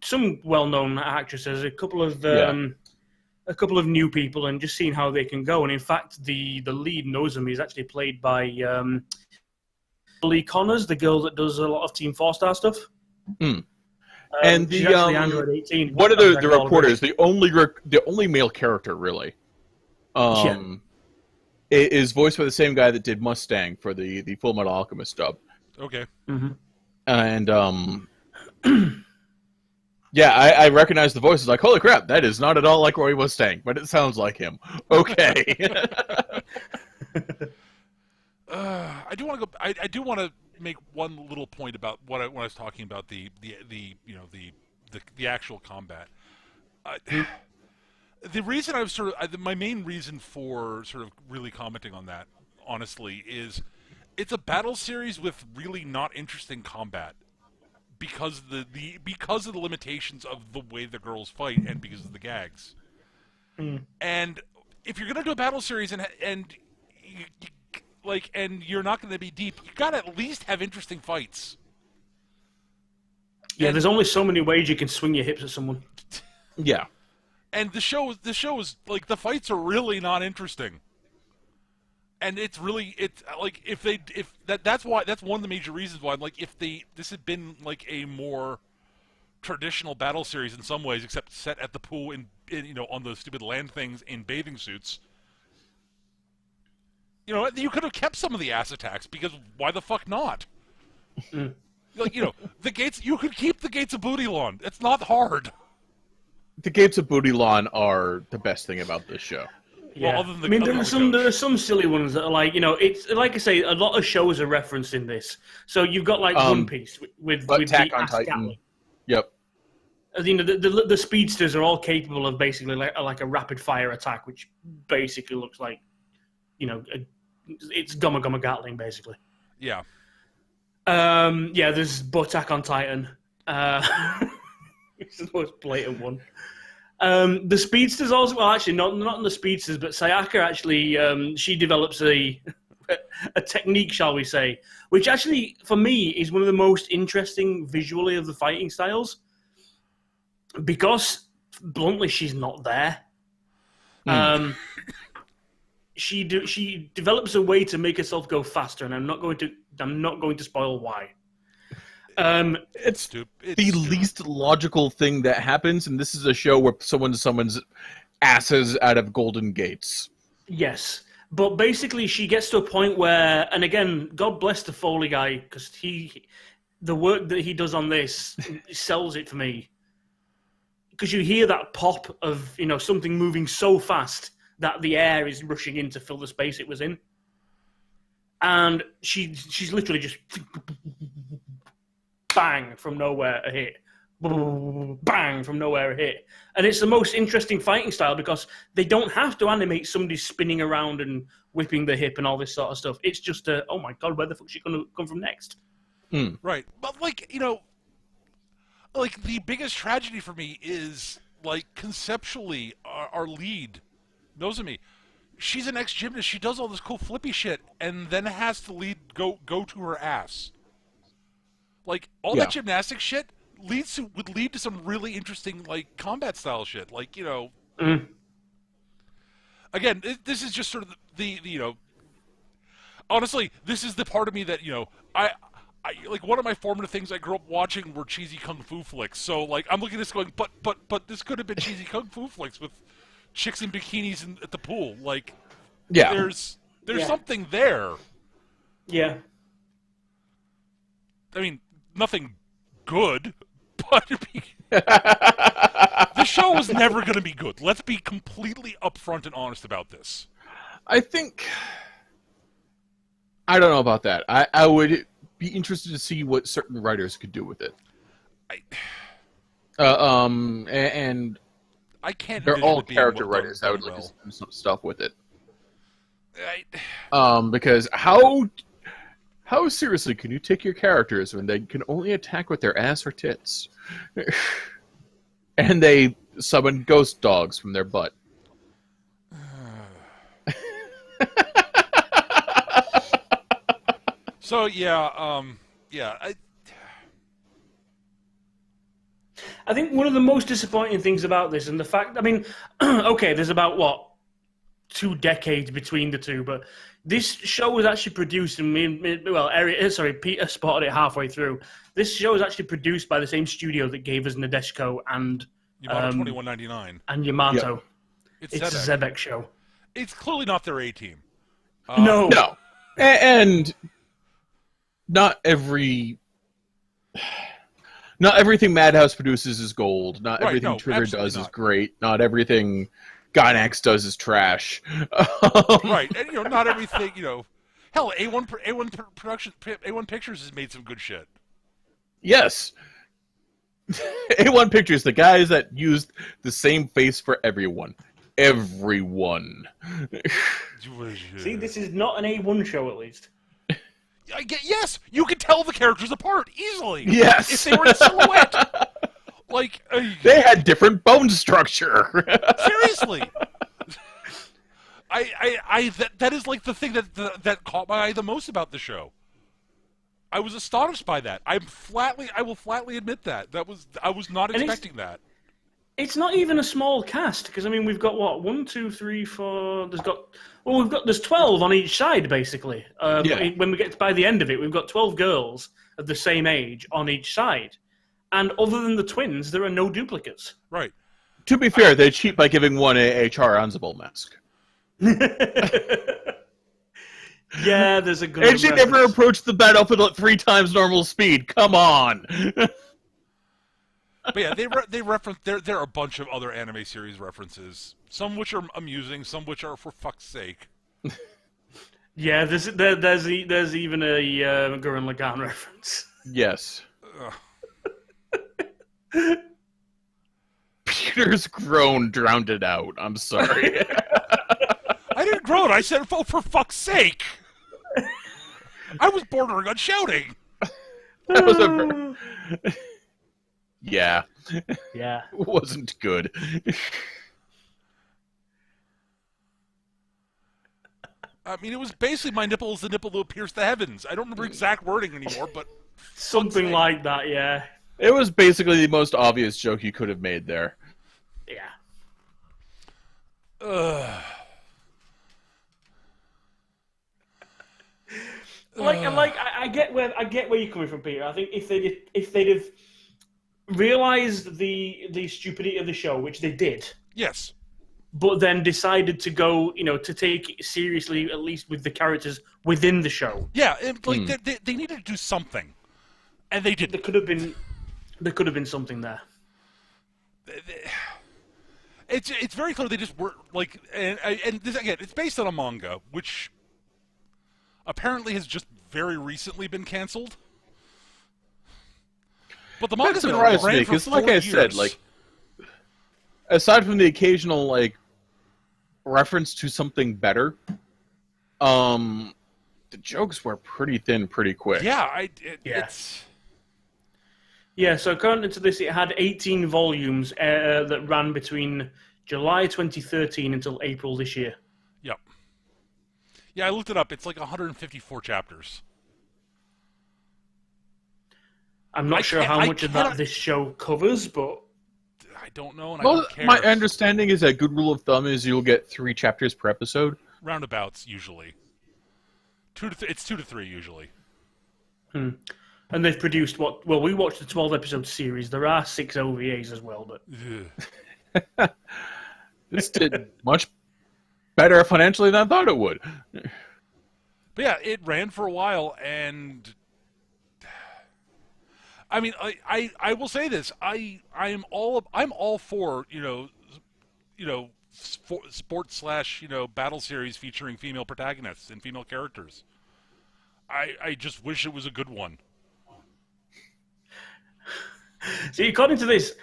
some well-known actresses, a couple of new people, and just seeing how they can go. And in fact, the lead Nozomi is actually played by Lee Connors, the girl that does a lot of Team 4-Star stuff. Hmm. And she's the actually Android 18. one of the reporters, the only male character really, is voiced by the same guy that did Mustang for the Full Metal Alchemist dub. Okay. Mm-hmm. And yeah, I recognize the voice. It's like, holy crap, that is not at all like Roy Mustang, but it sounds like him. Okay. I do want to go. I do want to make one little point about when I was talking about the actual combat. The reason I was my main reason for sort of really commenting on that, honestly, is it's a battle series with really not interesting combat because because of the limitations of the way the girls fight and because of the gags. And if you're gonna do a battle series and you're not going to be deep, you got to at least have interesting fights. Yeah, there's only so many ways you can swing your hips at someone. Yeah. And the show is like the fights are really not interesting. And it's like that's one of the major reasons why I'm like if this had been like a more traditional battle series in some ways, except set at the pool in on those stupid land things in bathing suits. You could have kept some of the ass attacks because why the fuck not? Like the gates. You could keep the gates of Booty Lawn. It's not hard. The gates of Booty Lawn are the best thing about this show. Yeah. Well, other than there are some silly ones that are like, it's like I say, a lot of shows are referenced in this. So you've got like One Piece with Attack the on ass Titan. Gatling. Yep. The speedsters are all capable of basically like a rapid fire attack, which basically looks like, it's Gumma Gumma Gatling basically. Yeah. There's Attack on Titan. It's the most blatant one. The speedsters also, well, actually, not in the speedsters, but Sayaka actually, she develops a technique, shall we say, which actually, for me, is one of the most interesting visually of the fighting styles, because bluntly, she's not there. She develops a way to make herself go faster, and I'm not going to spoil why. It's the least logical thing that happens, and this is a show where someone summons asses out of golden gates. Yes, but basically she gets to a point where, and again, God bless the Foley guy, because the work that he does on this sells it for me. Because you hear that pop of, something moving so fast that the air is rushing in to fill the space it was in. And she's literally just bang from nowhere a hit. Bang from nowhere a hit. And it's the most interesting fighting style because they don't have to animate somebody spinning around and whipping the hip and all this sort of stuff. It's just oh my god, where the fuck is she going to come from next? Right. But the biggest tragedy for me is, conceptually, our lead, Nozomi, she's an ex-gymnast. She does all this cool flippy shit, and then has to go to her ass. That gymnastic shit would lead to some really interesting, combat style shit. Again, this is just sort of the honestly, this is the part of me that, I one of my formative things I grew up watching were cheesy kung fu flicks. So I'm looking at this going, but this could have been cheesy kung fu flicks with chicks in bikinis at the pool. There's something there. Yeah. I mean, nothing good, but the show was never going to be good. Let's be completely upfront and honest about this. I don't know about that. I would be interested to see what certain writers could do with it. And I can't. They're all character writers. I would like to do some stuff with it. Because how seriously can you take your characters when they can only attack with their ass or tits, and they summon ghost dogs from their butt? So I think one of the most disappointing things about this, and the fact, okay, there's about 2 decades between the two, but this show was actually produced, and Peter spotted it halfway through. This show was actually produced by the same studio that gave us Nadeshiko and Yamato 2199 and Yamato. Yep. It's a Zebek show. It's clearly not their A team. No, and not everything Madhouse produces is gold. Not everything Trigger does is great. Not everything Gainax does is trash. Right, and not everything. Hell, A1 Pictures has made some good shit. Yes, A1 Pictures, the guys that used the same face for everyone. See, this is not an A1 show, at least. Yes, you can tell the characters apart easily. Yes, if they were in silhouette. They had different bone structure. Seriously, that is the thing that caught my eye the most about the show. I was astonished by that. I will flatly admit that. I was not expecting that. It's not even a small cast because we've got 1, 2, 3, 4. There's 12 on each side basically. When we get by the end of it, we've got 12 girls of the same age on each side, and other than the twins, there are no duplicates. Right. To be fair, they cheat by giving one a Char Anzabal mask. Yeah, there's a good. And she never approached the battlefield at 3 times normal speed. Come on. But yeah, they reference. There are a bunch of other anime series references. Some which are amusing, some which are for fuck's sake. Yeah, there's even a Gurren Lagann reference. Yes. Peter's groan drowned it out. I'm sorry. I didn't groan. I said, "Oh, for fuck's sake!" I was bordering on shouting. That was a. Yeah. Yeah. Wasn't good. It was basically my nipple is the nipple that pierced the heavens. I don't remember exact wording anymore, but something like that, yeah. It was basically the most obvious joke you could have made there. Yeah. I get where you're coming from, Peter. I think if they'd have realized the stupidity of the show, which they did. Yes. But then decided to go, to take it seriously, at least with the characters within the show. Yeah, they needed to do something. And they didn't. There could have been something there. It's very clear they just were like, and this, again, it's based on a manga, which apparently has just very recently been canceled. But the manga's been ran for 4 like I years. said, like aside from the occasional like reference to something better, the jokes were pretty thin, pretty quick. Yeah, it's. Yeah, so according to this, it had 18 volumes that ran between July 2013 until April this year. Yep. Yeah, I looked it up. It's like 154 chapters. I'm not sure how much of that this show covers, but I don't know, and Well, I don't care. my understanding is that good rule of thumb is you'll get 3 chapters per episode. Roundabouts, usually. It's 2 to 3, usually. And they've produced what? Well, we watched the 12-episode series. There are 6 OVAs as well, but This did much better financially than I thought it would. But yeah, it ran for a while, and I mean, I will say this: I'm all for sports / battle series featuring female protagonists and female characters. I just wish it was a good one. See, according to this,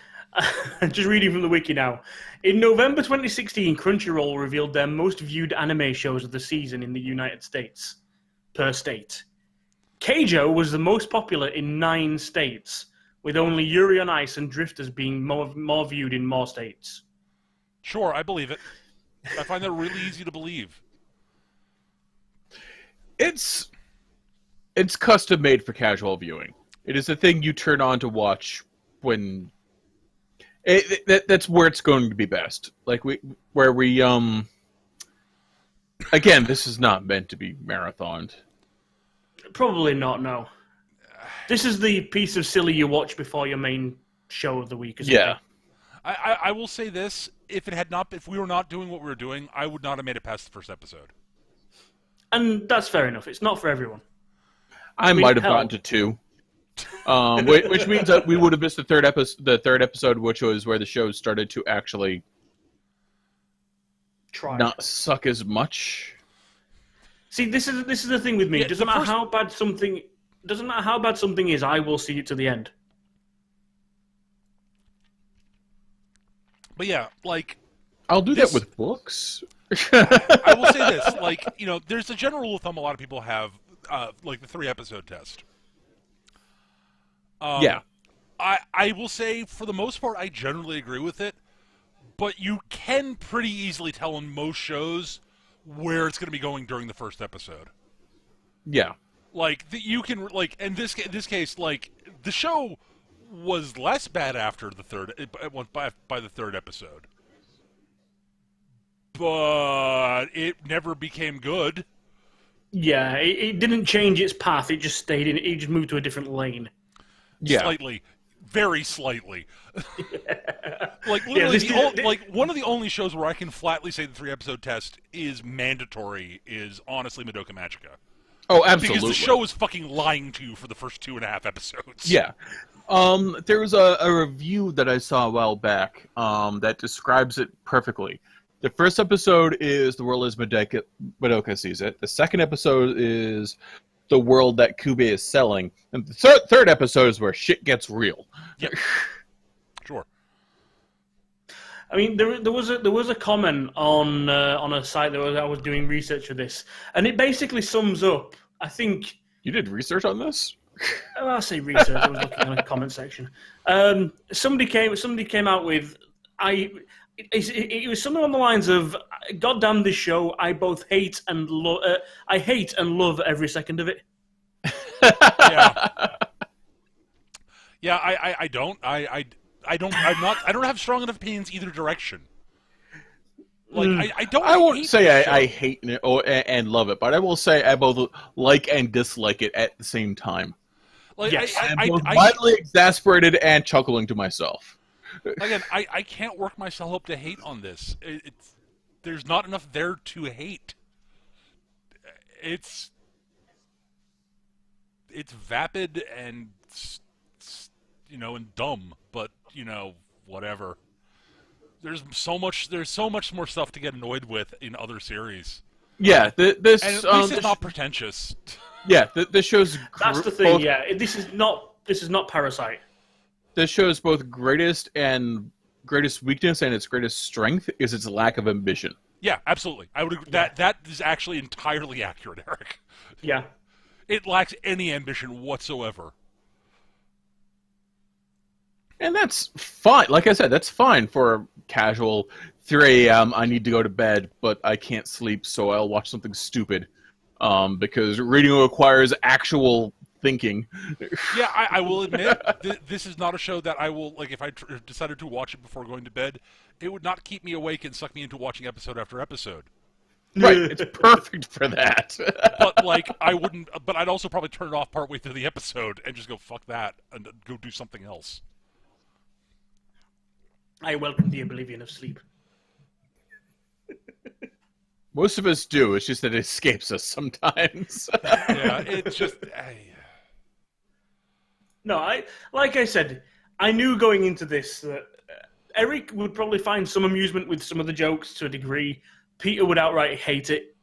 just reading from the wiki now, in November 2016, Crunchyroll revealed their most viewed anime shows of the season in the United States, per state. Keijo was the most popular in 9 states, with only Yuri on Ice and Drifters being more viewed in more states. Sure, I believe it. I find that really easy to believe. It's custom made for casual viewing. It is a thing you turn on to watch when that's where it's going to be best. Like again, this is not meant to be marathoned. Probably not. No. This is the piece of silly you watch before your main show of the week. Or something. Yeah. I will say this: if we were not doing what we were doing, I would not have made it past the first episode. And that's fair enough. It's not for everyone. I might have gotten to 2. Which means that we would have missed the third episode, which was where the show started to actually not suck as much. See, this is the thing with me. Yeah, doesn't matter how bad something is, I will see it to the end. But yeah, like I'll do that with books. I will say this: like there's a general rule of thumb a lot of people have, like the 3-episode test. Yeah. I will say, for the most part, I generally agree with it, but you can pretty easily tell in most shows where it's going to be going during the first episode. Yeah. Like, you can, like, in this case, like, the show was less bad after the by the 3rd episode. But it never became good. Yeah, it didn't change its path, it just stayed in, it just moved to a different lane. Yeah. Slightly. Very slightly. Like, literally, one of the only shows where I can flatly say the 3-episode test is mandatory is, honestly, Madoka Magica. Oh, absolutely. Because the show is fucking lying to you for the first 2.5 episodes. Yeah. There was a review that I saw a while back that describes it perfectly. The first episode is the world as Madoka sees it. The second episode is the world that Kube is selling. And the third episode is where shit gets real. Yep. Sure. I mean, there was a comment on a site that I was doing research for this, and it basically sums up. I think you did research on this. I say research. I was looking in the comment section. Somebody came out with it was something on the lines of, "Goddamn this show! I both hate and love. I hate and love every second of it." Yeah. Yeah. I don't. I don't have strong enough opinions either direction. Like I don't. I won't say I hate it and love it, but I will say I both like and dislike it at the same time. Like, yes, I'm both mildly exasperated and chuckling to myself. Again, I can't work myself up to hate on this. There's not enough there to hate. It's it's vapid and and dumb, but whatever. There's so much more stuff to get annoyed with in other series. Yeah, this and at least it's not pretentious. Yeah, this show's that's the thing. Yeah, this is not Parasite. This show's both greatest weakness and its greatest strength is its lack of ambition. Yeah, absolutely. I would agree. That is actually entirely accurate, Eric. Yeah. It lacks any ambition whatsoever. And that's fine. Like I said, that's fine for a casual 3 a.m. I need to go to bed, but I can't sleep, so I'll watch something stupid. Because reading requires actual thinking. Yeah, I will admit, this is not a show that I will, if I decided to watch it before going to bed, it would not keep me awake and suck me into watching episode after episode. Right, it's perfect for that. But, I wouldn't, but I'd also probably turn it off partway through the episode and just go, fuck that, and go do something else. I welcome the oblivion of sleep. Most of us do. It's just that it escapes us sometimes. Yeah, it's just... No, like I said, I knew going into this that Eric would probably find some amusement with some of the jokes to a degree. Peter would outright hate it.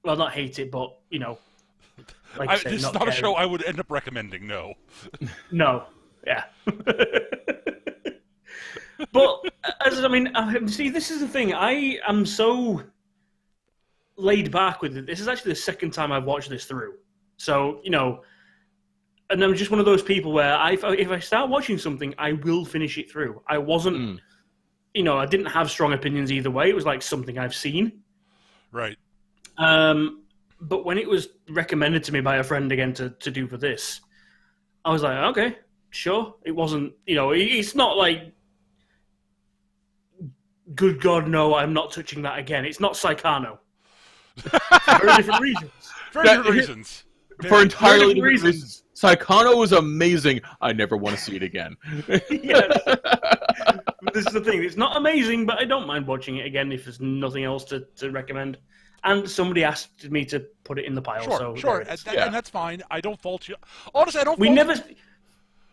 Well, not hate it, but, this is not a show I would end up recommending, no. No, yeah. But, see, this is the thing. I am so laid back with it. This is actually the second time I've watched this through. So, and I'm just one of those people where if I start watching something, I will finish it through. I wasn't, I didn't have strong opinions either way. It was like something I've seen. Right. But when it was recommended to me by a friend again to do for this, I was like, okay, sure. It wasn't, it's not like, good God, no, I'm not touching that again. It's not Psychano. For very different reasons. Very different reasons. For entirely different reasons. Psychano was amazing. I never want to see it again. Yes. This is the thing. It's not amazing, but I don't mind watching it again if there's nothing else to recommend. And somebody asked me to put it in the pile. Sure. And that's fine. I don't fault you. Honestly, I don't fault you.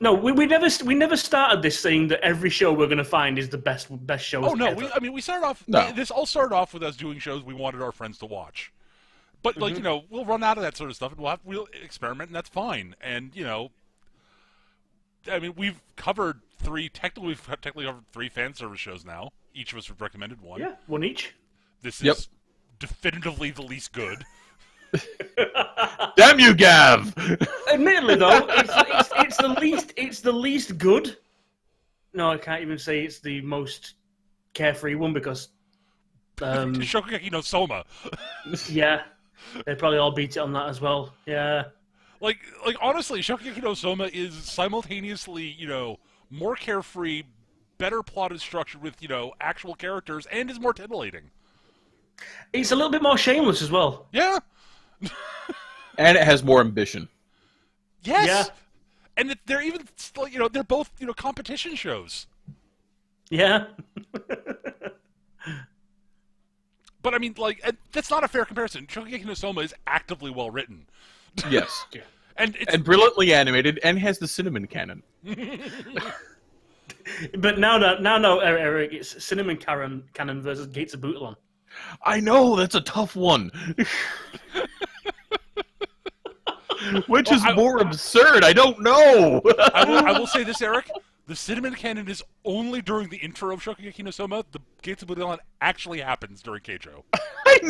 No, we never started this saying that every show we're going to find is the best show. Oh no, ever. we started off. No. This all started off with us doing shows we wanted our friends to watch, but we'll run out of that sort of stuff, and we'll experiment, and that's fine. And we've covered technically covered 3 fan service shows now. Each of us have recommended one. Yeah, one each. This is definitively the least good. Damn you, Gav! Admittedly, though, it's the least good. No, I can't even say it's the most carefree one because Shokugeki no Soma. Yeah, they probably all beat it on that as well. Yeah, like honestly, Shokugeki no Soma is simultaneously more carefree, better plotted structure with actual characters, and is more titillating. It's a little bit more shameless as well. Yeah. And it has more ambition. Yes. Yeah. And they're even they're both competition shows. Yeah. But that's not a fair comparison. Shokugeki no Soma is actively well written. Yes. Yeah. And brilliantly animated and has the cinnamon cannon. But now, Eric, it's Cinnamon Cannon versus Gates of Bootalon. I know, that's a tough one. Which is more absurd? I don't know. I will say this, Eric. The Cinnamon Cannon is only during the intro of Shokugeki no Soma. The Gates of Bootalon actually happens during Keijo. I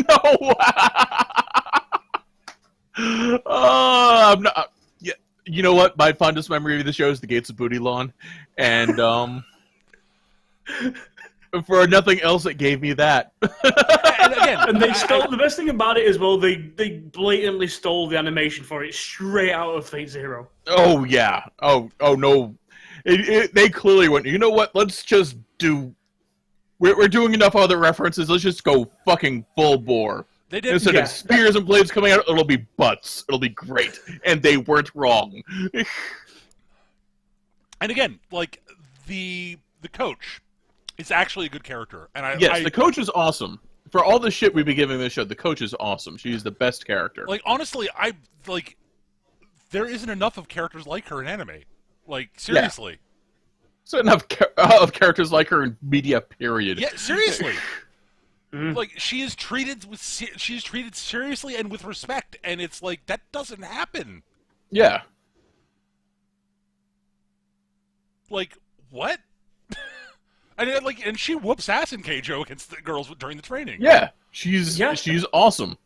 know. I'm not. Yeah, you know what? My fondest memory of the show is the Gates of Bootalon, and for nothing else, it gave me that. And they stole the best thing about it as well. They blatantly stole the animation for it straight out of Fate Zero. Oh yeah. Oh no. They clearly went. You know what? Let's just do. We're doing enough other references. Let's just go fucking full bore. They did. Instead of spears and blades coming out, it'll be butts. It'll be great, and they weren't wrong. And again, the coach. It's actually a good character, and the coach is awesome. For all the shit we've been giving this show, the coach is awesome. She's the best character. Honestly, there isn't enough of characters like her in anime. Like, seriously. So enough of characters like her in media, period. Yeah, seriously. Like, she is treated seriously and with respect, and it's like, that doesn't happen. Yeah. Like, what? and she whoops ass in Keijo against the girls during the training. Yeah, she's awesome.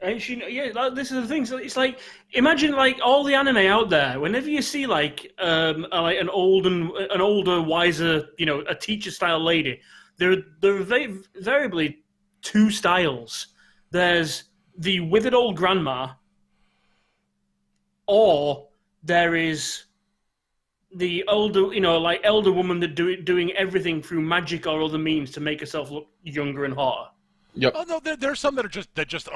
And this is the thing. So it's like, imagine like all the anime out there. Whenever you see like an older, wiser, a teacher style lady, there are variably two styles. There's the withered old grandma, or there is the older, elder woman that doing everything through magic or other means to make herself look younger and hotter. Yep. Oh no, there's some that are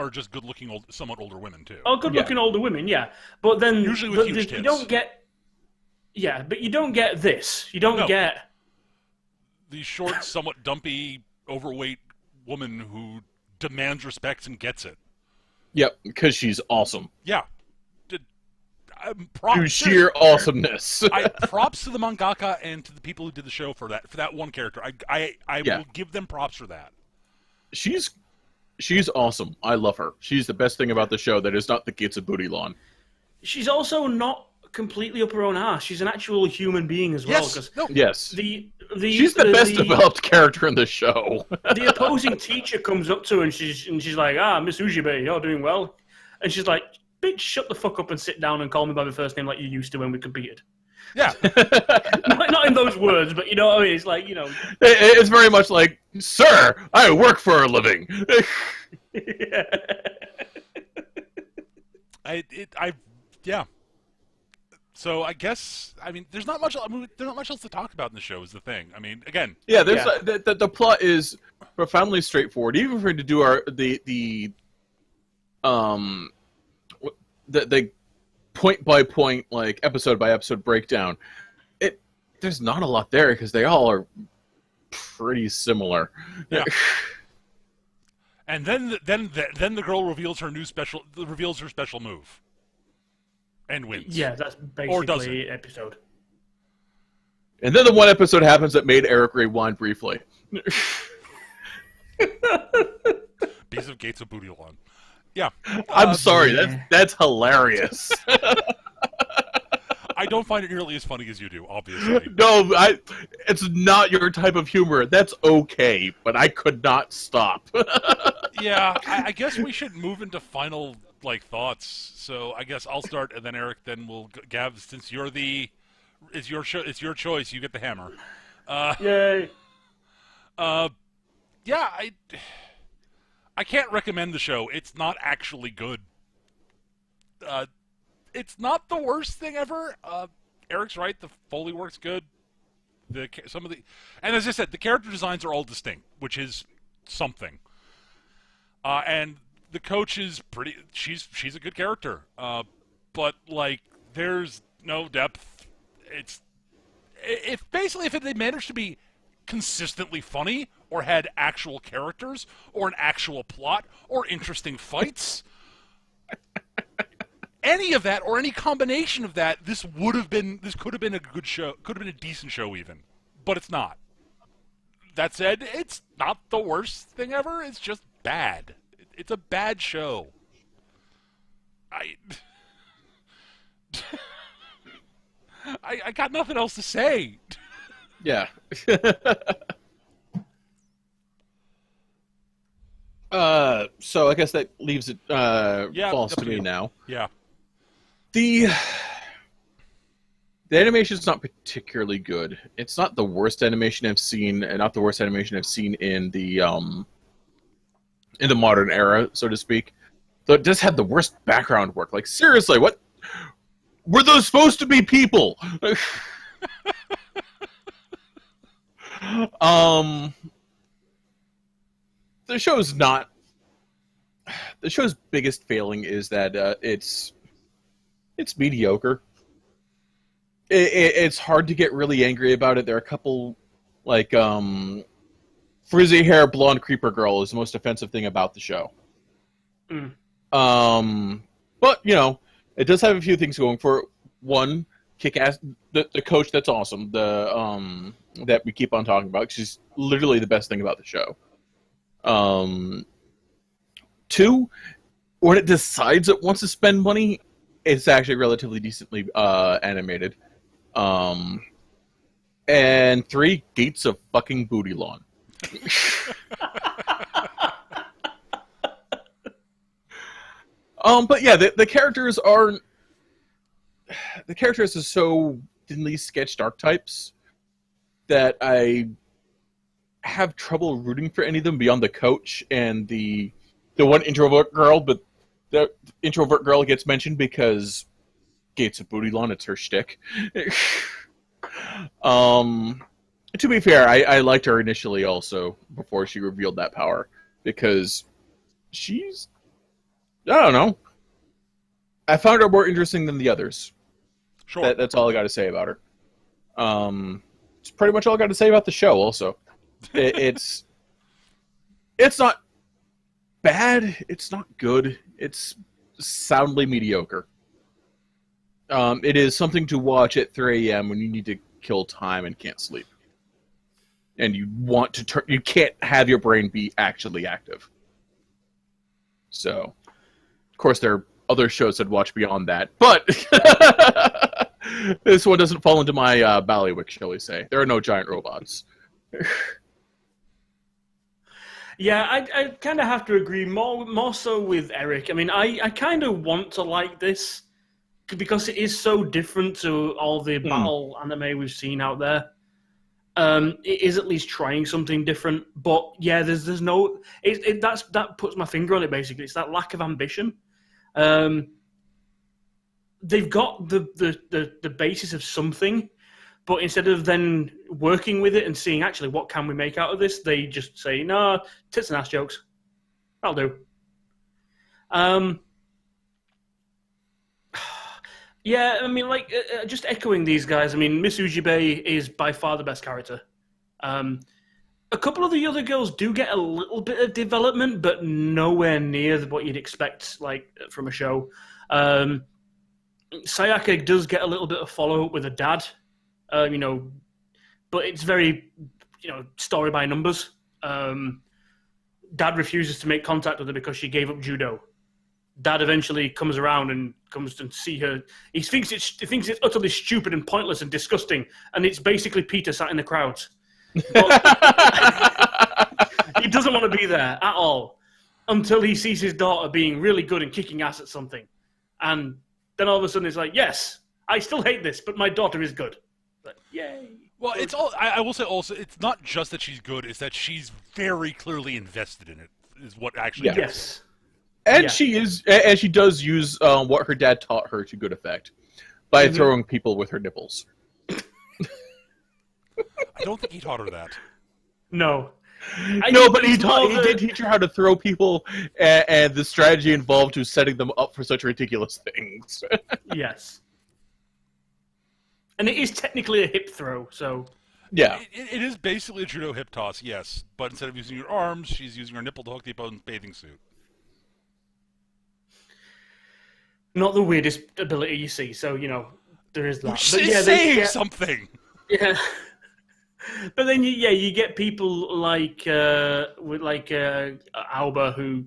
just good looking, somewhat older women too. Oh, good looking older women, yeah. But then usually with huge tits. You don't get. Yeah, but you don't get this. You don't get the short, somewhat dumpy, overweight woman who demands respect and gets it. Yep, because she's awesome. Yeah. To sheer awesomeness. Props to the mangaka and to the people who did the show for that one character. I will give them props for that. She's awesome. I love her. She's the best thing about the show that is not the Gates of Booty Lawn. She's also not completely up her own ass. She's an actual human being as well. Yes. She's the best developed character in the show. The opposing teacher comes up to her and she's like, Miss Ujibe, you're doing well. And she's like, bitch, shut the fuck up and sit down and call me by my first name like you used to when we competed. Yeah. not in those words, but you know what I mean? It's like, It's very much like, sir, I work for a living. Yeah. So I guess, there's not much else to talk about in the show is the thing. Again. Yeah, the plot is profoundly straightforward. Even if we're to do the point by point, like episode by episode breakdown, there's not a lot there because they all are pretty similar. Yeah. And then the girl reveals her special move, and wins. Yeah, that's basically the episode. And then the one episode happens that made Eric rewind briefly. Piece of Gates of Booty Lawn. Yeah. I'm sorry, that's hilarious. I don't find it nearly as funny as you do, obviously. No, it's not your type of humor. That's okay, but I could not stop. Yeah, I guess we should move into final thoughts. So I guess I'll start, and then Eric, then we'll Gav. Since it's your show, it's your choice. You get the hammer. Yay! Yeah, I can't recommend the show. It's not actually good. It's not the worst thing ever. Eric's right. The Foley work's good. And as I said, the character designs are all distinct, which is something. And the coach is pretty. She's a good character. But there's no depth. If they managed to be consistently funny, or had actual characters, or an actual plot, or interesting fights. Any of that, or any combination of that, this could have been a good show, could have been a decent show even. But it's not. That said, it's not the worst thing ever, it's just bad. It's a bad show. I got nothing else to say. Yeah. So I guess that leaves it falls to me now. Yeah. The animation's not particularly good. It's not the worst animation I've seen, and not the worst animation I've seen in the modern era, so to speak. Though it does have the worst background work. Like, seriously, what were those supposed to be people? The show's biggest failing is that it's mediocre. It's hard to get really angry about it. There are a couple, frizzy hair, blonde creeper girl is the most offensive thing about the show. But, It does have a few things going for it. One, kick-ass, the coach that's awesome, that we keep on talking about. She's literally the best thing about the show. Two, when it decides it wants to spend money, it's actually relatively decently animated. And three, Gates of fucking Booty Lawn. But yeah, the characters are so thinly sketched archetypes that I have trouble rooting for any of them beyond the coach and the one introvert girl. But the introvert girl gets mentioned because Gates of Booty Lawn, it's her shtick. To be fair, I liked her initially also before she revealed that power because she's, I don't know, I found her more interesting than the others. Sure. That's all I got to say about her. It's pretty much all I got to say about the show. Also, it's not bad. It's not good. It's soundly mediocre. It is something to watch at 3 a.m. when you need to kill time and can't sleep, and you want to you can't have your brain be actually active. So, of course, there are other shows I'd watch beyond that, but this one doesn't fall into my ballywick, shall we say. There are no giant robots. Yeah, I kind of have to agree more so with Eric. I mean, I kind of want to like this because it is so different to all the battle anime we've seen out there. It is at least trying something different, but yeah, there's no. That puts my finger on it. Basically, it's that lack of ambition. They've got the basis of something, but instead of then working with it and seeing actually what can we make out of this, they just say, no, tits and ass jokes. That'll do. Yeah, I mean, like, just echoing these guys, I mean, Miss Ujibei is by far the best character. A couple of the other girls do get a little bit of development, but nowhere near what you'd expect, like, from a show. Sayaka does get a little bit of follow-up with a dad, but it's very, story by numbers. Dad refuses to make contact with her because she gave up judo. Dad eventually comes around and comes to see her. He thinks it's utterly stupid and pointless and disgusting, and it's basically Peter sat in the crowd. But he doesn't want to be there at all until he sees his daughter being really good and kicking ass at something. And then all of a sudden it's like, yes, I still hate this, but my daughter is good. But yay. Well, it's all. I will say also, it's not just that she's good; it's that she's very clearly invested in it. Is what actually. Yeah. Yes. And she does use what her dad taught her to good effect by throwing people with her nipples. I don't think he taught her that. No. But he did teach her how to throw people, and the strategy involved to setting them up for such ridiculous things. Yes. And it is technically a hip throw, so... Yeah. It is basically a judo hip toss, yes. But instead of using your arms, she's using her nipple to hook the opponent's bathing suit. Not the weirdest ability you see, so, there is that. Which but is saying something! Yeah. But then, you get people like Alba, who,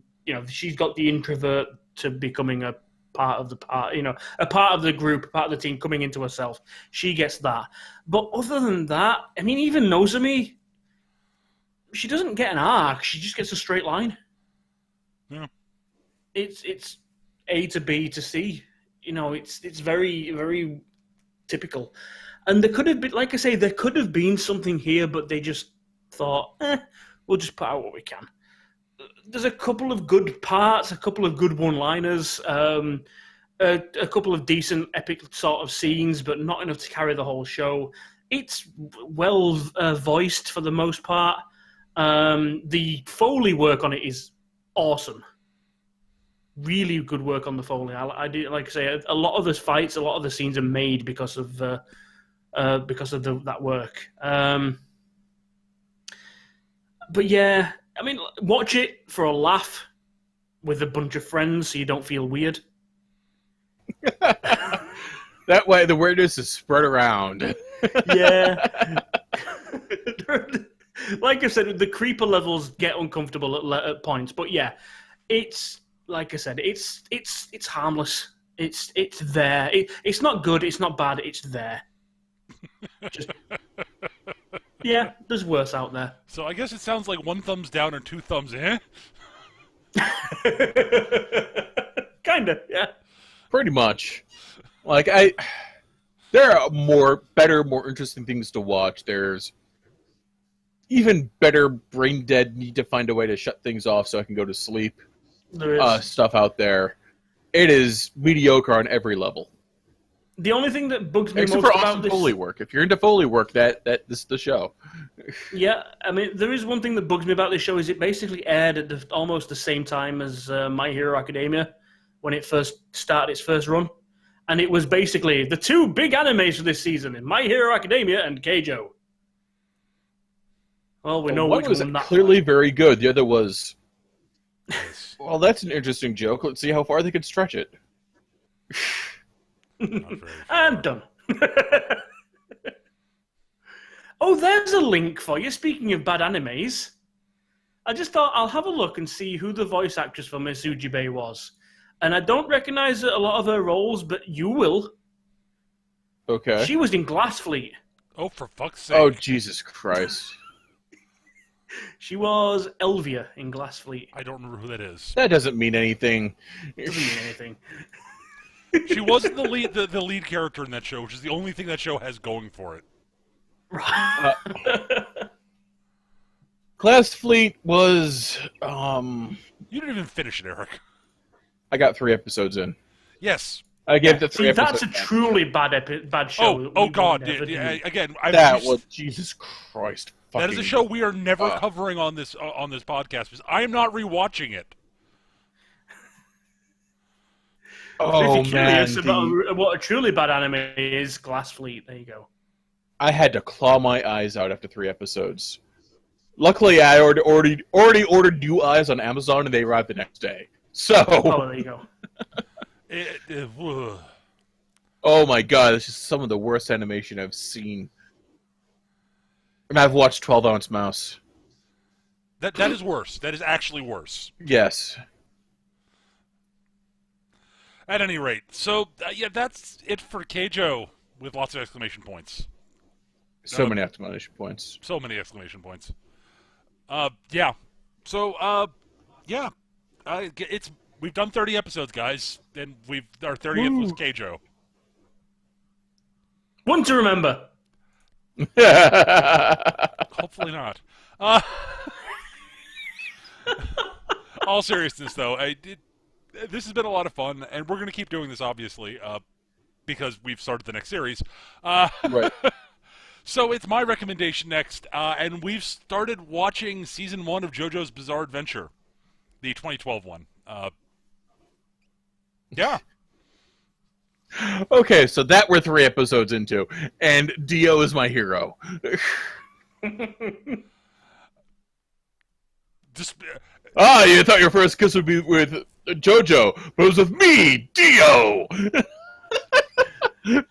she's got the introvert to becoming a part of the part, a part of the group, a part of the team coming into herself. She gets that. But other than that, I mean, even Nozomi, she doesn't get an arc. She just gets a straight line. Yeah. It's A to B to C. It's very, very typical. And there could have been, like I say, there could have been something here, but they just thought, we'll just put out what we can. There's a couple of good parts, a couple of good one-liners, a couple of decent epic sort of scenes, but not enough to carry the whole show. It's well voiced for the most part. The Foley work on it is awesome. Really good work on the Foley. I do, like I say, a lot of the fights, a lot of the scenes are made because of that work. But yeah, I mean, watch it for a laugh with a bunch of friends so you don't feel weird. That way, the weirdness is spread around. Yeah. Like I said, the creeper levels get uncomfortable at points, but yeah, it's like I said, it's harmless. It's there. It's not good. It's not bad. It's there. Just, yeah, there's worse out there. So I guess it sounds like 1 thumbs down and 2 thumbs eh? Kinda, yeah. Pretty much. Like, there are better, more interesting things to watch. There's even better brain dead, need to find a way to shut things off so I can go to sleep. There is. Stuff out there. It is mediocre on every level. The only thing that bugs me Except most for about awesome this... Foley work. If you're into Foley work, this is the show. Yeah, I mean, there is one thing that bugs me about this show is it basically aired at almost the same time as My Hero Academia when it first started its first run. And it was basically the 2 big animes for this season, My Hero Academia and Keijo. Well, we know one which was one that clearly very good. The other was... Yes. Well, that's an interesting joke. Let's see how far they could stretch it. Not very far. I'm done. Oh, there's a link for you. Speaking of bad animes, I just thought I'll have a look and see who the voice actress for Miss Ujibei was. And I don't recognize a lot of her roles, but you will. Okay. She was in Glass Fleet. Oh, for fuck's sake. Oh, Jesus Christ. She was Elvia in Glass Fleet. I don't remember who that is. That doesn't mean anything. Doesn't mean anything. She wasn't the lead character in that show, which is the only thing that show has going for it. Glass Fleet was... You didn't even finish it, Eric. I got 3 episodes in. Yes. I gave the 3 See, episodes. that's a truly bad show. Oh God! Again, Jesus Christ. That is a show we are never covering on this podcast because I am not rewatching it. Oh, if you're curious about what a truly bad anime is, Glass Fleet. There you go. I had to claw my eyes out after 3 episodes. Luckily, I already ordered new eyes on Amazon, and they arrived the next day. So. Oh, there you go. Oh my God! This is some of the worst animation I've seen. And I've watched 12 Ounce Mouse. That is worse. That is actually worse. Yes. At any rate, so yeah, that's it for Keijo with lots of exclamation points. So many exclamation points. So many exclamation points. Yeah. So yeah, we've done 30 episodes, guys, and our 30th was Keijo. One to remember. Hopefully not. All seriousness, though, this has been a lot of fun, and we're going to keep doing this, obviously, because we've started the next series. Right. So it's my recommendation next, and we've started watching Season 1 of JoJo's Bizarre Adventure, the 2012 one. Yeah. Okay, so that we're 3 episodes into, and Dio is my hero. Just... you thought your first kiss would be with JoJo, but it was with me, Dio!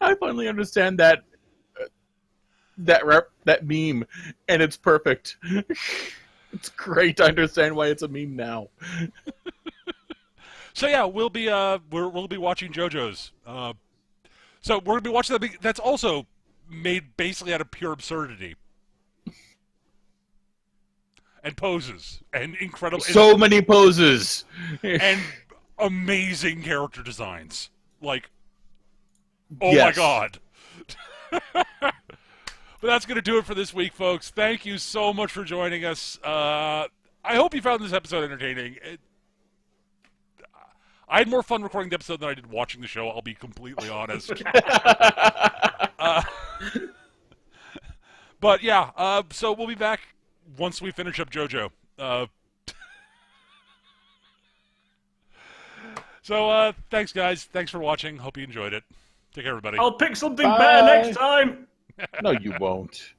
I finally understand that meme, and it's perfect. It's great. I understand why it's a meme now. So yeah, we'll be watching JoJo's. So we're gonna be watching that. That's also made basically out of pure absurdity and poses and incredible. So many poses and amazing character designs. Like, oh Yes. my God. But that's going to do it for this week, folks. Thank you so much for joining us. I hope you found this episode entertaining. I had more fun recording the episode than I did watching the show, I'll be completely honest. But yeah, so we'll be back once we finish up JoJo. So thanks, guys. Thanks for watching. Hope you enjoyed it. Take care, everybody. I'll pick something better next time. No, you won't.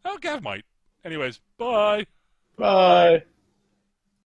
Oh, Gav might. Anyways, bye. Bye.